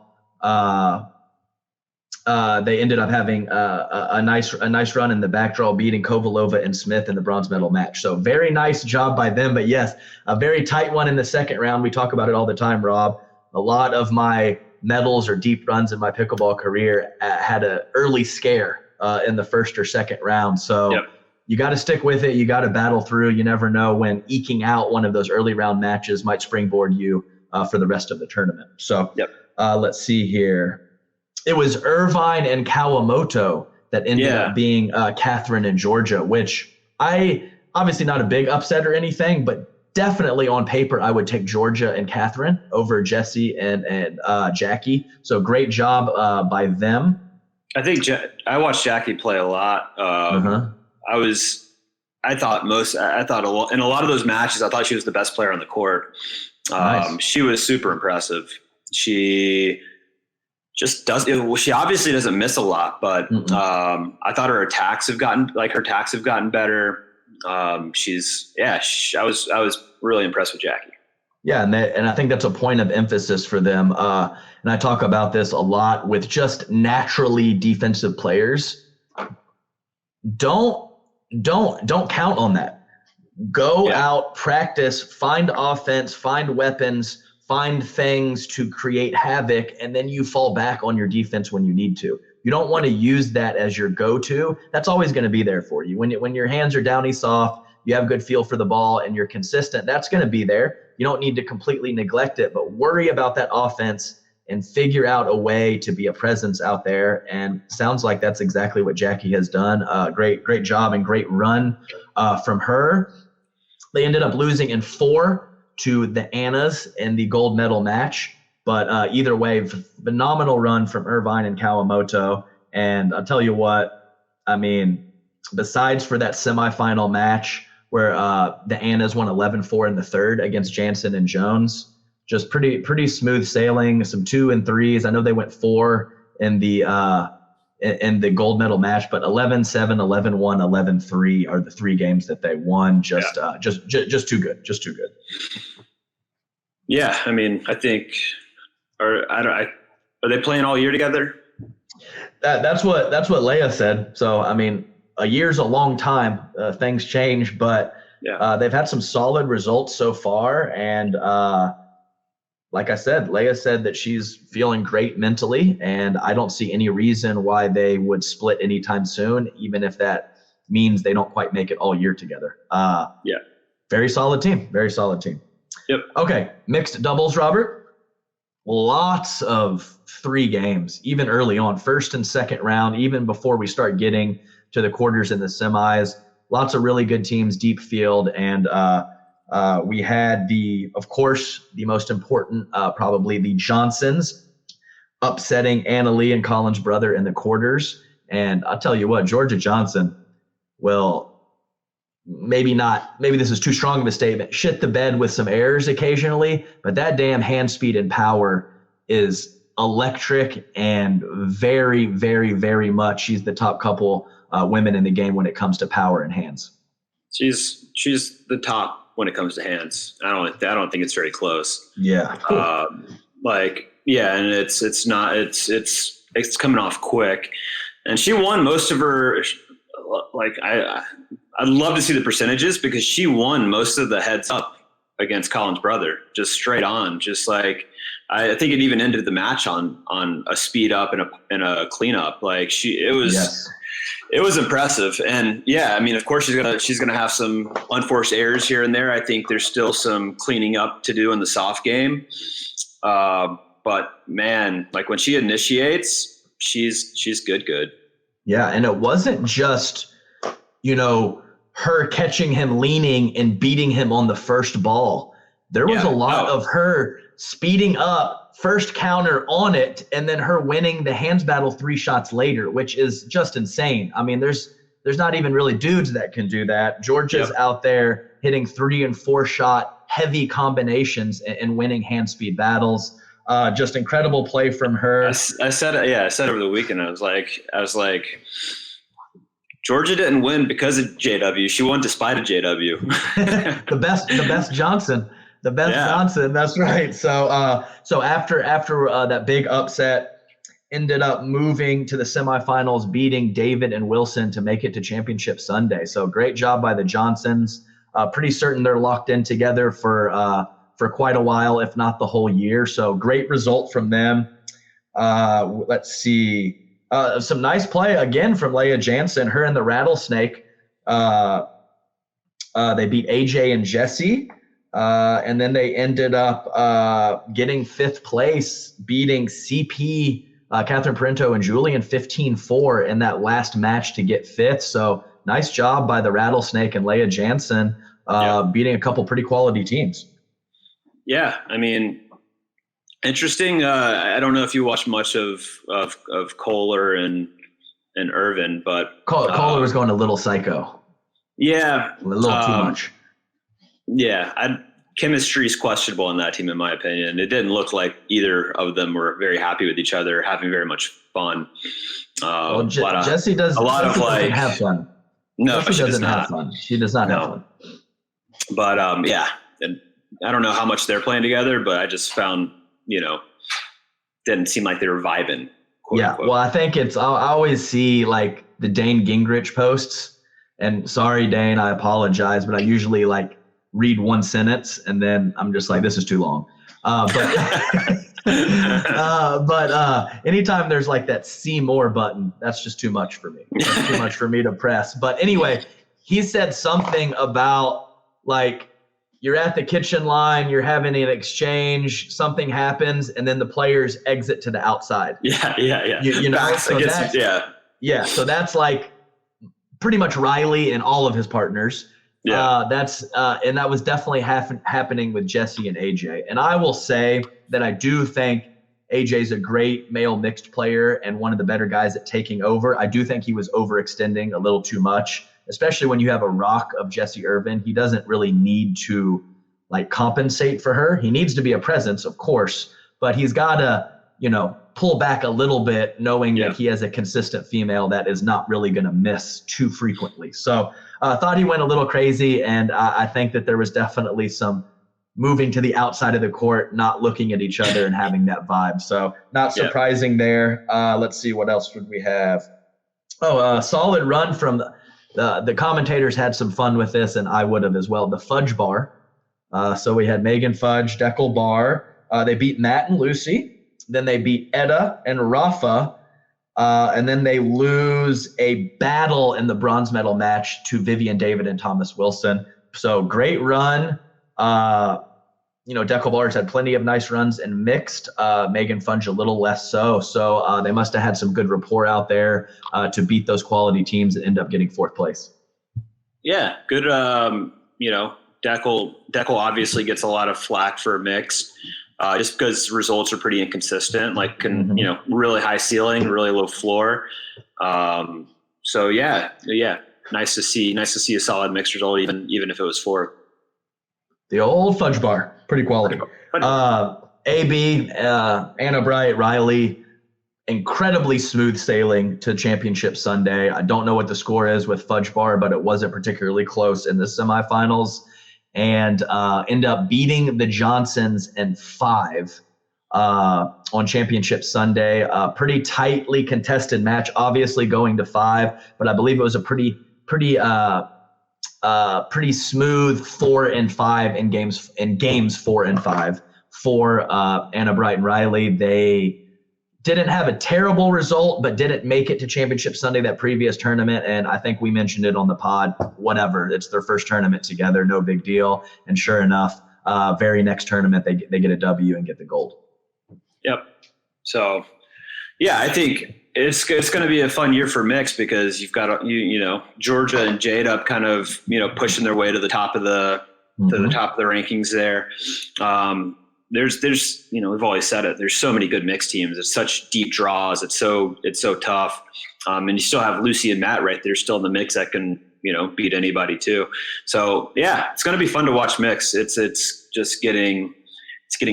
they ended up having a nice run in the back draw, beating Kovalova and Smith in the bronze medal match. So very nice job by them. But yes, a very tight one in the second round. We talk about it all the time, Rob. A lot of my medals or deep runs in my pickleball career had an early scare in the first or second round. So you got to stick with it. You got to battle through. You never know when eking out one of those early round matches might springboard you for the rest of the tournament. So let's see here. It was Irvine and Kawamoto that ended up being Catherine and Jorja, which I obviously not a big upset or anything, but definitely on paper I would take Jorja and Catherine over Jessie and Jackie. So great job by them. I think I watched Jackie play a lot. I thought in a lot of those matches, I thought she was the best player on the court. Nice. She was super impressive. She obviously doesn't miss a lot, but I thought her attacks have gotten better. I was really impressed with Jackie. Yeah, and I think that's a point of emphasis for them. And I talk about this a lot with just naturally defensive players. Don't count on that. Go out, practice, find offense, find weapons, find things to create havoc, and then you fall back on your defense when you need to. You don't want to use that as your go-to. That's always going to be there for you. When your hands are downy soft, you have good feel for the ball, and you're consistent, that's going to be there. You don't need to completely neglect it, but worry about that offense and figure out a way to be a presence out there. And sounds like that's exactly what Jackie has done. Great job and great run from her. They ended up losing in 4 to the Annas in the gold medal match. But either way, phenomenal run from Irvine and Kawamoto. And I'll tell you what, I mean, besides for that semifinal match where the Annas won 11-4 in the third against Jansen and Jones, just pretty smooth sailing, some 2 and 3s. I know they went 4 in the gold medal match, but 11-7, 11-1, 11-3 are the 3 games that they won. Just too good. Yeah, I mean, I think, are they playing all year together? That's what Leia said. So I mean, a year's a long time. Things change, but they've had some solid results so far. And like I said, Leia said that she's feeling great mentally, and I don't see any reason why they would split anytime soon, even if that means they don't quite make it all year together. Very solid team. Yep. Okay, mixed doubles, Robert. Lots of 3 games, even early on, first and second round, even before we start getting to the quarters and the semis. Lots of really good teams, deep field, and we had of course, the most important, probably the Johnsons upsetting Anna Lee and Colin's brother in the quarters. And I'll tell you what, Jorja Johnson will maybe this is too strong of a statement, shit the bed with some errors occasionally, but that damn hand speed and power is electric, and very, very, very much she's the top couple women in the game when it comes to power and hands. She's the top when it comes to hands. I don't think it's very close. Yeah. And it's coming off quick, and she won most of her. I'd love to see the percentages, because she won most of the heads up against Colin's brother, just straight on. Just like, I think it even ended the match on a speed up and a cleanup. It was impressive. And I mean, of course she's gonna have some unforced errors here and there. I think there's still some cleaning up to do in the soft game. But man, when she initiates, she's good. Yeah, and it wasn't just, her catching him leaning and beating him on the first ball. There was a lot of her speeding up, first counter on it, and then her winning the hands battle 3 shots later, which is just insane. I mean, there's not even really dudes that can do that. Jorja's out there hitting 3 and 4 shot heavy combinations and winning hand speed battles. Just incredible play from her. I said over the weekend, I was like, Jorja didn't win because of JW. She won despite of JW. the best Johnson. The best Johnson, that's right. So after that big upset, ended up moving to the semifinals, beating David and Wilson to make it to Championship Sunday. So great job by the Johnsons. Pretty certain they're locked in together for quite a while, if not the whole year. So great result from them. Let's see. Some nice play again from Leah Jansen, her and the Rattlesnake. They beat AJ and Jesse. And then they ended up getting 5th place, beating CP, Catherine Parento and Julian 15-4 in that last match to get 5th. So nice job by the Rattlesnake and Leah Jansen, beating a couple pretty quality teams. Yeah, I mean, interesting. I don't know if you watched much of Kohler and Irvin, but Kohler was going a little psycho. Yeah, a little too much. Yeah, chemistry is questionable in that team, in my opinion. It didn't look like either of them were very happy with each other, having very much fun. Jessie does a lot of like have fun. No, she doesn't have fun. She does not have fun. But and I don't know how much they're playing together, but I just found didn't seem like they were vibing. Unquote. Well, I think I always see like the Dane Gingrich posts, and sorry, Dane, I apologize, but I usually like read one sentence and then I'm just like, this is too long. But anytime there's like that see more button, that's just too much for me. That's too much for me to press. But anyway, he said something about like, you're at the kitchen line, you're having an exchange, something happens, and then the players exit to the outside. Yeah. You know, so that's like pretty much Riley and all of his partners. Yeah. And that was definitely happening with Jesse and AJ. And I will say that I do think AJ's a great male mixed player and one of the better guys at taking over. I do think he was overextending a little too much, especially when you have a rock of Jesse Irvin. He doesn't really need to like compensate for her. He needs to be a presence, of course, but he's got to, pull back a little bit, knowing that he has a consistent female that is not really going to miss too frequently. So I thought he went a little crazy, and I think that there was definitely some moving to the outside of the court, not looking at each other and having that vibe. So not surprising there. Let's see, what else would we have? Solid run from the commentators had some fun with this, and I would have as well. The Fudge Bar. So we had Megan Fudge, Deckel Bar. They beat Matt and Lucy. Then they beat Etta and Rafa. And then they lose a battle in the bronze medal match to Vivian David and Thomas Wilson. So great run. Deckel Bars had plenty of nice runs in mixed. Megan Fudge a little less so. So they must have had some good rapport out there to beat those quality teams and end up getting 4th place. Yeah, good. Deckel obviously gets a lot of flack for mixed. Just because results are pretty inconsistent, like really high ceiling, really low floor. So nice to see a solid mixed result, even if it was 4th. The old Fudge Bar, pretty quality. AB, Anna Bright, Riley, incredibly smooth sailing to Championship Sunday. I don't know what the score is with Fudge Bar, but it wasn't particularly close in the semifinals. And end up beating the Johnsons in 5 on Championship Sunday. Pretty tightly contested match, obviously going to 5, but I believe it was a pretty smooth 4 and 5 in games 4 and 5 for Anna Bright and Riley. They didn't have a terrible result, but didn't make it to Championship Sunday, that previous tournament. And I think we mentioned it on the pod, whatever. It's their first tournament together, no big deal. And sure enough, very next tournament, they get a W and get the gold. Yep. So, I think it's going to be a fun year for mixed because you've got, Jorja and Jade up kind of, pushing their way to the top of the to the top of the rankings there. there's we've always said it. There's so many good mixed teams. It's such deep draws. It's so tough. And you still have Lucy and Matt right there, still in the mix that can beat anybody too. So yeah, it's going to be fun to watch mix. It's just getting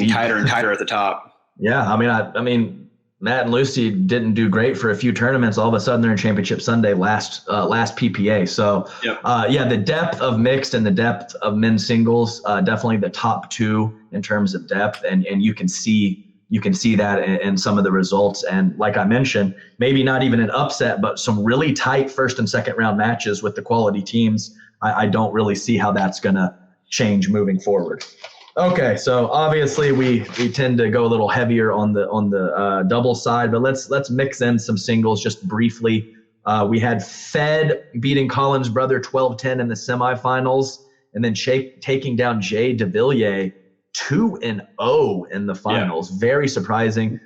tighter and tighter at the top. Yeah, I mean, Matt and Lucy didn't do great for a few tournaments. All of a sudden, they're in Championship Sunday last PPA. So, yep. The depth of mixed and the depth of men's singles, definitely the top two in terms of depth, and you can see that in some of the results. And like I mentioned, maybe not even an upset, but some really tight first and second round matches with the quality teams. I don't really see how that's going to change moving forward. Okay, so obviously we tend to go a little heavier on the double side, but let's mix in some singles just briefly. We had Fed beating Colin's brother 12-10 in the semifinals, and then taking down Jay DeVilliers 2-0 in the finals. Yeah. Very surprising.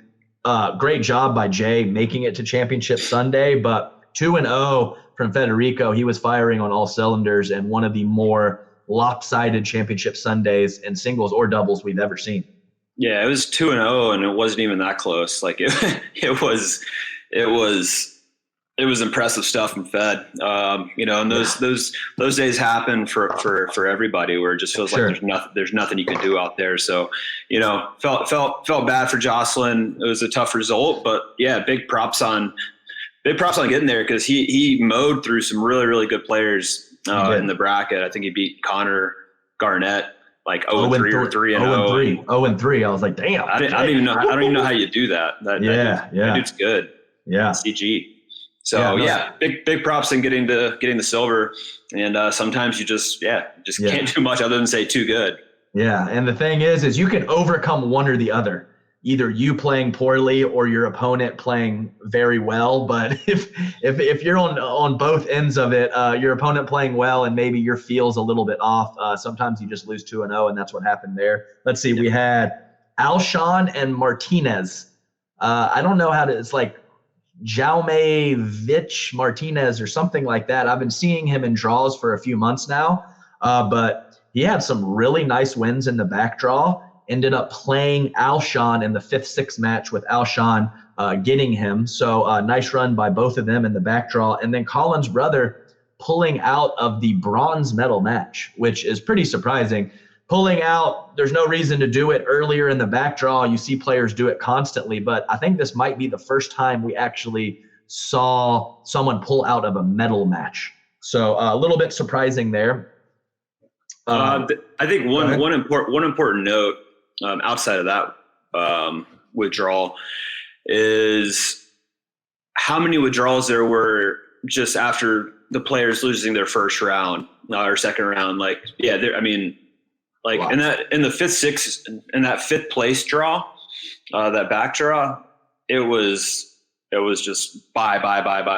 Great job by Jay making it to Championship Sunday, but 2-0 from Federico. He was firing on all cylinders, and one of the more lopsided Championship Sundays in singles or doubles we've ever seen. Yeah, it was 2-0, and it wasn't even that close. Like it was impressive stuff from Fed. And those days happen for everybody, where it just feels like there's nothing you can do out there. So, felt bad for Jocelyn. It was a tough result, but yeah, big props on getting there, because he mowed through some really, really good players in the bracket. I think he beat Connor Garnett like 0-3 or 3-0. 0-3. I was like, damn. I don't even know how you do that. That dude's good. Yeah. CG. So big props in getting the silver. And sometimes you just can't do much other than say too good. Yeah. And the thing is you can overcome one or the other. Either you playing poorly or your opponent playing very well. But if you're on both ends of it, your opponent playing well and maybe your feel's a little bit off, sometimes you just lose 2-0, and that's what happened there. Let's see, we had Alshon and Martinez. I don't know it's like Jaume Vich Martinez or something like that. I've been seeing him in draws for a few months now, but he had some really nice wins in the back draw. Ended up playing Alshon in the 5th-6th match with Alshon getting him. So nice run by both of them in the back draw. And then Colin's brother pulling out of the bronze medal match, which is pretty surprising. Pulling out, there's no reason to do it earlier in the back draw. You see players do it constantly, but I think this might be the first time we actually saw someone pull out of a medal match. So a little bit surprising there. I think one important note outside of that withdrawal is how many withdrawals there were just after the players losing their first round or second round. Like, yeah, wow. in the 5th, 6th, in that 5th place draw, that back draw, it was just bye.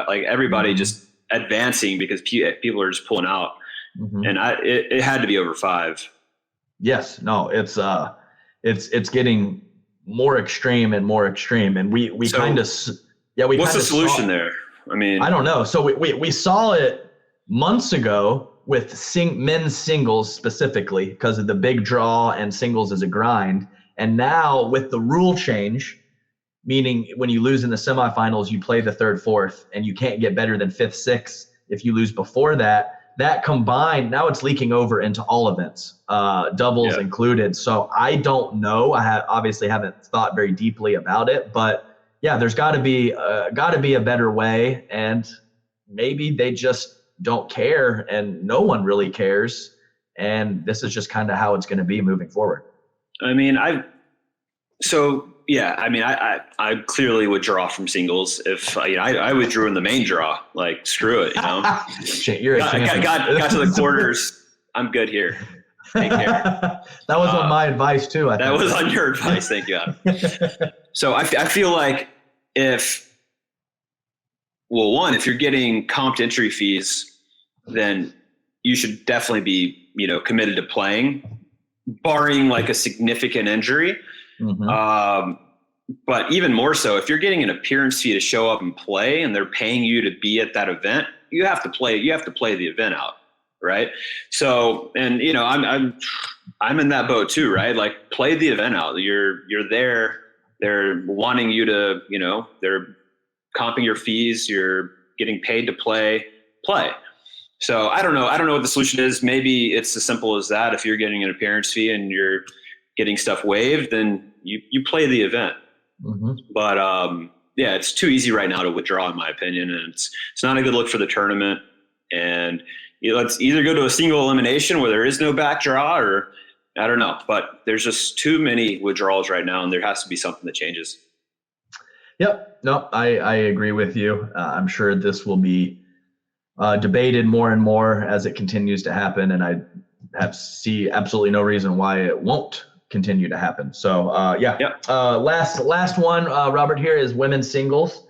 Like everybody just advancing because people are just pulling out, and it had to be over 5. Yes, no, it's getting more extreme and more extreme, and we kind of what's the solution there? I mean, I don't know. So we saw it months ago with men's singles specifically because of the big draw and singles as a grind, and now with the rule change, meaning when you lose in the semifinals, you play the 3rd, 4th, and you can't get better than 5th, 6th if you lose before that. That combined, now it's leaking over into all events, doubles included. So I don't know. I obviously haven't thought very deeply about it, but yeah, there's got to be a better way, and maybe they just don't care, and no one really cares, and this is just kind of how it's going to be moving forward. I mean, I clearly withdraw from singles if I withdrew in the main draw. Like, screw it, got to the quarters. I'm good here. Take care. That was on my advice too. I think. That was on your advice. Thank you, Adam. So I feel like if you're getting comped entry fees, then you should definitely be committed to playing, barring like a significant injury. But even more so, if you're getting an appearance fee to show up and play, and they're paying you to be at that event, you have to play the event out, right? So, and I'm in that boat too, right? Like, play the event out. You're there. They're wanting you to, they're comping your fees. You're getting paid to play. So I don't know what the solution is. Maybe it's as simple as that. If you're getting an appearance fee and you're getting stuff waived, then you play the event. Mm-hmm. But yeah, it's too easy right now to withdraw, in my opinion, and it's not a good look for the tournament. And let's either go to a single elimination where there is no back draw, or I don't know. But there's just too many withdrawals right now, and there has to be something that changes. Yep. No, I agree with you. I'm sure this will be debated more and more as it continues to happen, and I see absolutely no reason why it won't continue to happen. So yeah. Yep. Last one, Robert, here is women's singles.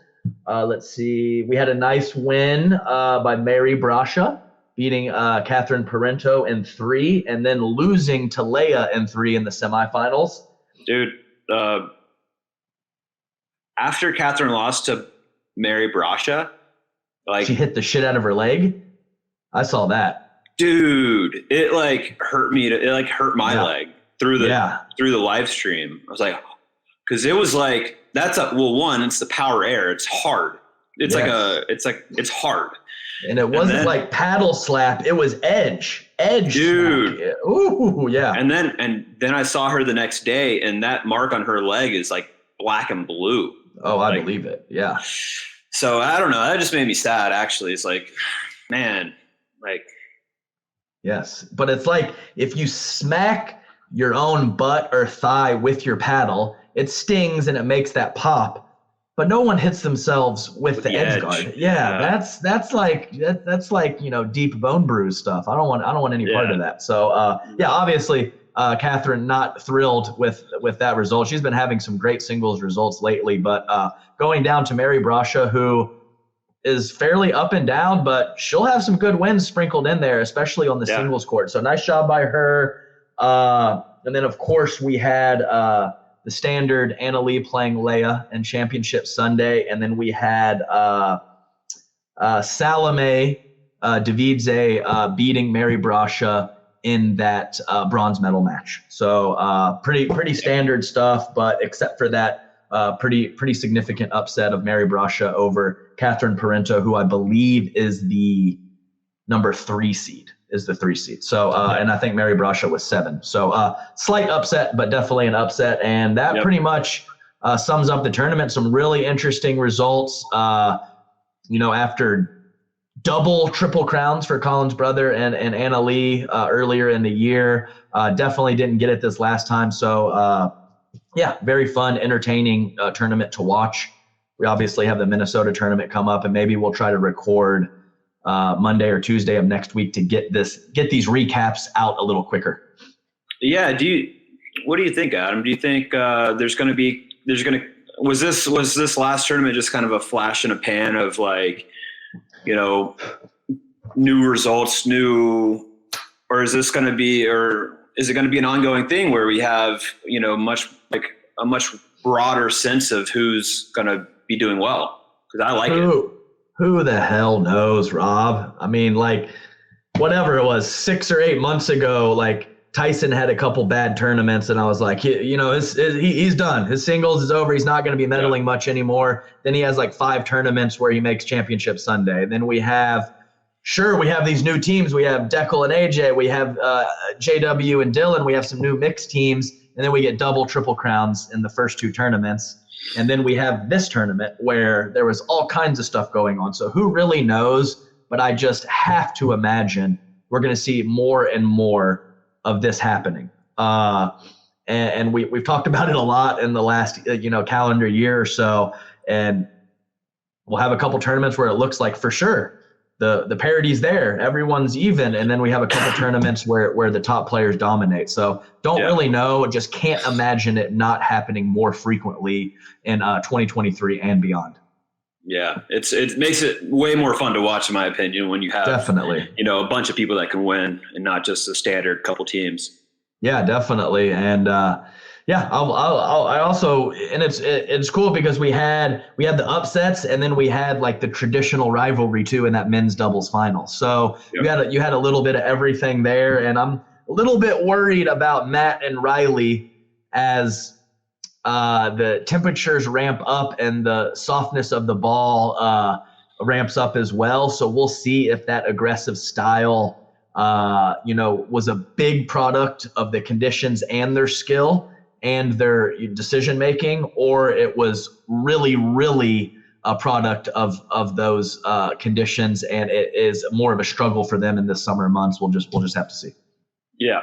Let's see. We had a nice win by Mary Brasha, beating Catherine Parento in 3, and then losing to Leia in 3 in the semifinals. Dude, after Catherine lost to Mary Brasha, like, she hit the shit out of her leg. I saw that. Dude, it hurt me. It hurt my leg through the live stream. I was like, because it was like, one, it's the power air. It's hard. It's it's hard. And it wasn't like paddle slap. It was edge, dude. Slap. Ooh, yeah. And then I saw her the next day, and that mark on her leg is like black and blue. Oh, I believe it. Yeah. So I don't know. That just made me sad, actually. It's like, man, like. Yes. But it's like, if you smack your own butt or thigh with your paddle, it stings and it makes that pop. But no one hits themselves with the edge guard. Yeah. That's like deep bone bruise stuff. I don't want any part of that. So obviously Catherine not thrilled with that result. She's been having some great singles results lately, but going down to Mary Brasha, who is fairly up and down, but she'll have some good wins sprinkled in there, especially on the singles court. So nice job by her. And then of course we had the standard Anna Lee playing Leia in Championship Sunday, and then we had Salome Davidze beating Mary Brasha in that bronze medal match. So pretty standard stuff, but except for that pretty significant upset of Mary Brasha over Catherine Parento, who I believe is the number 3 seed. So and I think Mary Brasha was 7. So slight upset, but definitely an upset. And that pretty much sums up the tournament. Some really interesting results. After double triple crowns for Colin's brother and Anna Lee earlier in the year. Definitely didn't get it this last time. So very fun, entertaining tournament to watch. We obviously have the Minnesota tournament come up, and maybe we'll try to record Monday or Tuesday of next week to get these recaps out a little quicker. Yeah. What do you think, Adam? Do you think was this last tournament just kind of a flash in a pan of like, new results, or is it going to be an ongoing thing where we have, a much broader sense of who's going to be doing well? Because I like it. Who the hell knows, Rob? I mean, like, whatever it was, 6 or 8 months ago, like, Tyson had a couple bad tournaments, and I was like, he's done. His singles is over. He's not going to be medaling much anymore. Then he has like 5 tournaments where he makes Championship Sunday. Then we have these new teams. We have Deckel and AJ. We have JW and Dylan. We have some new mixed teams. And then we get double, triple crowns in the first 2 tournaments. And then we have this tournament where there was all kinds of stuff going on. So who really knows? But I just have to imagine we're going to see more and more of this happening. And we've talked about it a lot in the last, calendar year or so. And we'll have a couple tournaments where it looks like for sure the parity's there, everyone's even. And then we have a couple tournaments where the top players dominate. So don't really know, just can't imagine it not happening more frequently in 2023 and beyond. Yeah, it makes it way more fun to watch, in my opinion, when you have definitely a bunch of people that can win and not just a standard couple teams. Yeah, definitely. And Yeah, I also, and it's cool because we had the upsets, and then we had like the traditional rivalry too in that men's doubles final. So you had a little bit of everything there, and I'm a little bit worried about Matt and Riley as the temperatures ramp up and the softness of the ball ramps up as well. So we'll see if that aggressive style, was a big product of the conditions and their skill and their decision making, or it was really, really a product of those conditions, and it is more of a struggle for them in the summer months. We'll just have to see. Yeah.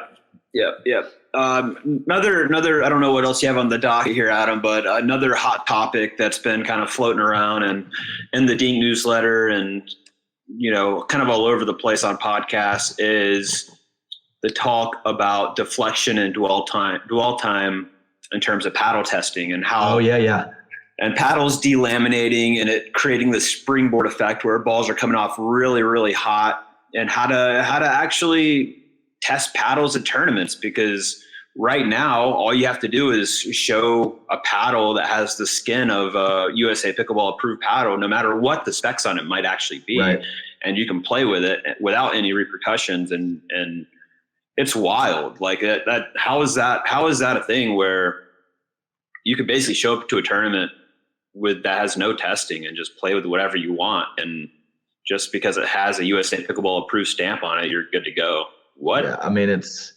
Another. I don't know what else you have on the docket here, Adam, but another hot topic that's been kind of floating around and in the Dink newsletter and kind of all over the place on podcasts is the talk about deflection and dwell time in terms of paddle testing and how. Oh yeah. And paddles delaminating and it creating this springboard effect where balls are coming off really, really hot, and how to actually test paddles at tournaments, because right now all you have to do is show a paddle that has the skin of a USA Pickleball approved paddle, no matter what the specs on it might actually be, right, and you can play with it without any repercussions. And it's wild. Like that. How is that a thing where you could basically show up to a tournament that has no testing and just play with whatever you want, and just because it has a USA Pickleball approved stamp on it, you're good to go? What? Yeah, I mean, it's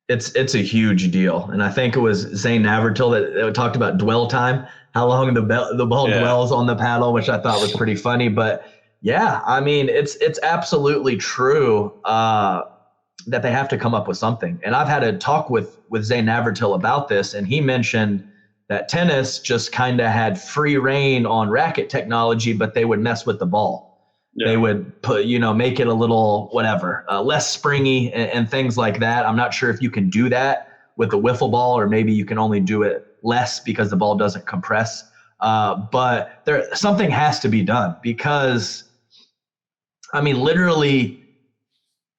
a huge deal, and I think it was Zane Navratil that talked about dwell time, how long the ball dwells on the paddle, which I thought was pretty funny. But yeah, I mean, it's absolutely true that they have to come up with something. And I've had a talk with Zane Navratil about this, and he mentioned that tennis just kind of had free reign on racket technology, but they would mess with the ball. Yeah. They would put, make it a little less springy and things like that. I'm not sure if you can do that with the wiffle ball, or maybe you can only do it less because the ball doesn't compress. But something has to be done, because, I mean, literally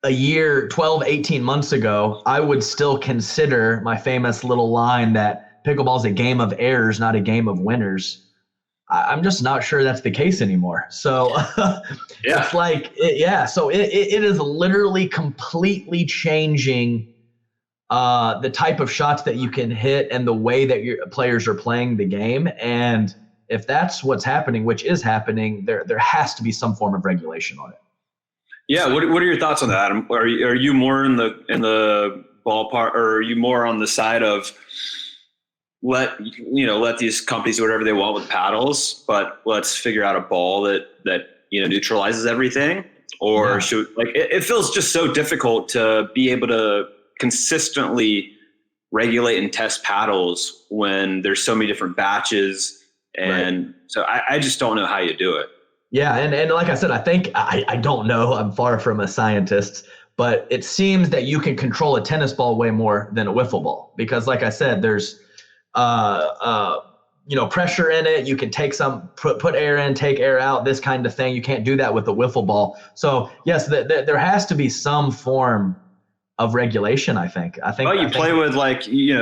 a year, 12, 18 months ago, I would still consider my famous little line that pickleball is a game of errors, not a game of winners. I'm just not sure that's the case anymore. So it's like, so it is literally completely changing the type of shots that you can hit and the way that your players are playing the game. And if that's what's happening, which is happening, there has to be some form of regulation on it. Yeah. What are your thoughts on that, Adam? Are you more in the ballpark, or are you more on the side of let these companies do whatever they want with paddles, but let's figure out a ball that neutralizes everything? Or it feels just so difficult to be able to consistently regulate and test paddles when there's so many different batches. And so I just don't know how you do it. Yeah. And like I said, I think, I don't know, I'm far from a scientist, but it seems that you can control a tennis ball way more than a wiffle ball, because like I said, there's pressure in it. You can take put air in, take air out, this kind of thing. You can't do that with a wiffle ball. So yes, there has to be some form of regulation, I think. Well, you play with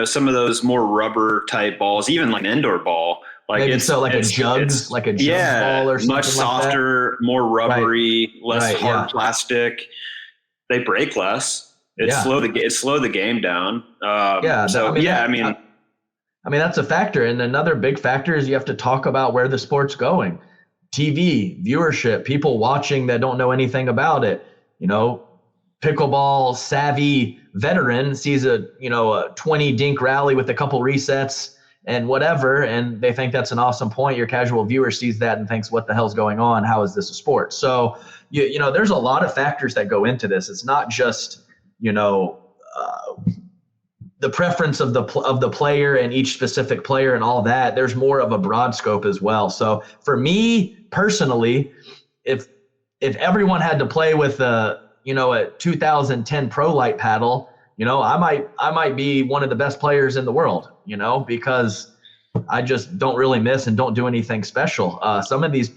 some of those more rubber type balls, even like an indoor ball. Like a jug ball or something, much softer, like that. More rubbery, less hard plastic. They break less. It slow the game down. I mean, that's a factor. And another big factor is you have to talk about where the sport's going. TV, viewership, people watching that don't know anything about it. Pickleball savvy veteran sees a 20 dink rally with a couple resets and whatever, and they think that's an awesome point. Your casual viewer sees that and thinks, what the hell's going on? How is this a sport? So, there's a lot of factors that go into this. It's not just, the preference of the player and each specific player and all that. There's more of a broad scope as well. So for me personally, if everyone had to play with a 2010 Pro Light paddle, I might be one of the best players in the world, because I just don't really miss and don't do anything special. Some of these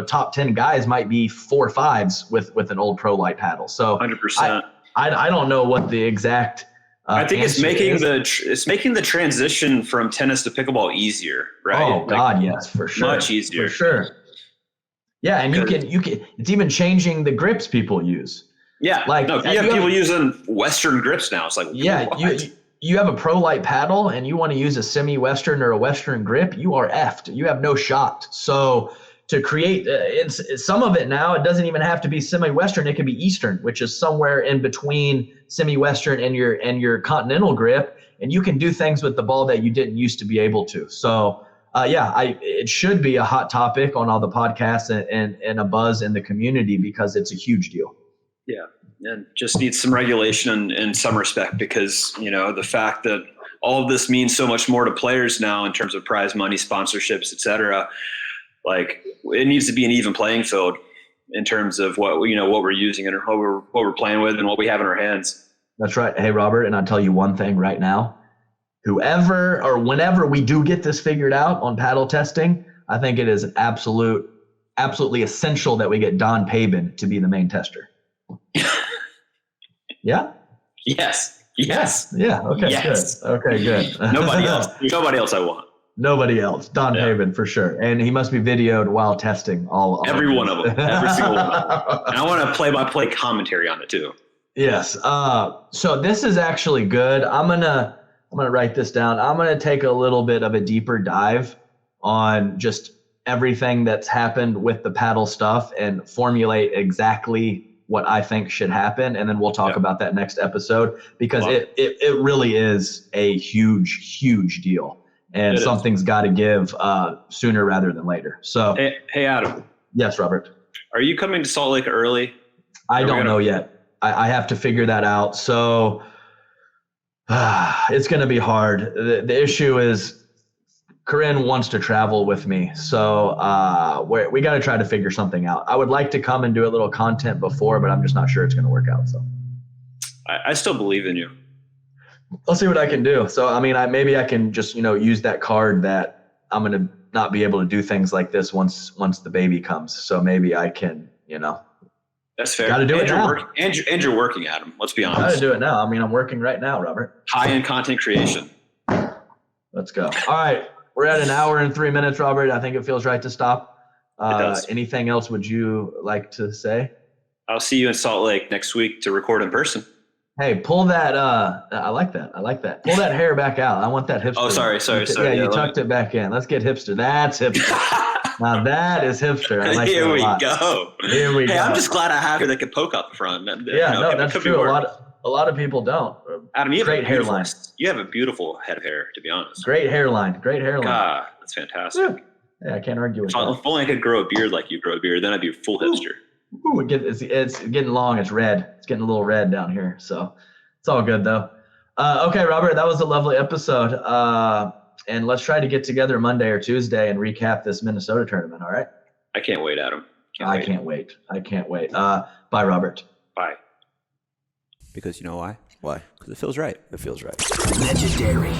top 10 guys might be 4 or 5s with an old Pro Light paddle. So 100%. I don't know what the exact I think it's making the transition from tennis to pickleball easier, right? Oh God, yes, for sure. Much easier. For sure. Yeah, and you can it's even changing the grips people use. Yeah. Like you have people using Western grips now. It's like, yeah, what? You have a pro light paddle and you want to use a semi-Western or a Western grip, you are effed. You have no shot. So to create it's some of it now, it doesn't even have to be semi-Western. It can be Eastern, which is somewhere in between semi-Western and your continental grip. And you can do things with the ball that you didn't used to be able to. So it should be a hot topic on all the podcasts and a buzz in the community because it's a huge deal. Yeah. And just needs some regulation in some respect because, the fact that all of this means so much more to players now in terms of prize money, sponsorships, et cetera. Like it needs to be an even playing field in terms of what we're using and what we're playing with and what we have in our hands. That's right. Hey, Robert, and I'll tell you one thing right now. Whoever or whenever we do get this figured out on paddle testing, I think it is absolutely essential that we get Don Pabin to be the main tester. Yeah? Yes. Yeah. Okay, yes. Good. Okay, good. Nobody else. There's nobody else I want. Nobody else. Don Pabin for sure. And he must be videoed while testing every one of them. Every single one of them. And I want to play-by-play commentary on it too. Yes. So this is actually good. I'm gonna write this down. I'm gonna take a little bit of a deeper dive on just everything that's happened with the paddle stuff and formulate exactly what I think should happen. And then we'll talk about that next episode because it really is a huge, huge deal. And something's got to give sooner rather than later. So, hey, Adam. Yes, Robert. Are you coming to Salt Lake early? I don't know yet. I have to figure that out. So it's going to be hard. The issue is Corinne wants to travel with me. So we got to try to figure something out. I would like to come and do a little content before, but I'm just not sure it's going to work out. So I still believe in you. I'll see what I can do. So, I mean, maybe I can just, use that card that I'm going to not be able to do things like this once the baby comes. So maybe I can, That's fair. Got to do it now. And you're working, Adam. Let's be honest. Got to do it now. I mean, I'm working right now, Robert. High-end content creation. Let's go. All right. We're at 1 hour and 3 minutes, Robert. I think it feels right to stop. It does. Anything else would you like to say? I'll see you in Salt Lake next week to record in person. Hey, pull that. I like that. Pull that hair back out. I want that hipster. Oh, sorry. Yeah, you tucked it back in. Let's get hipster. That's hipster. Now that is hipster. I like Here that a we lot. go. Here we go. Hey, I'm just glad I have her that can poke out the front. That's true. A lot of people don't. Adam, you have great hairline. You have a beautiful head of hair, to be honest. Great hairline. God, that's fantastic. Yeah, I can't argue with that. If only I could grow a beard like you grow a beard, then I'd be a full hipster. Ooh, it's getting long. It's red. It's getting a little red down here. So it's all good though. Okay, Robert, that was a lovely episode. And let's try to get together Monday or Tuesday and recap this Minnesota tournament. All right. I can't wait, Adam. I can't wait. Bye, Robert. Bye. Because you know why? Why? Because it feels right. It feels right. Legendary.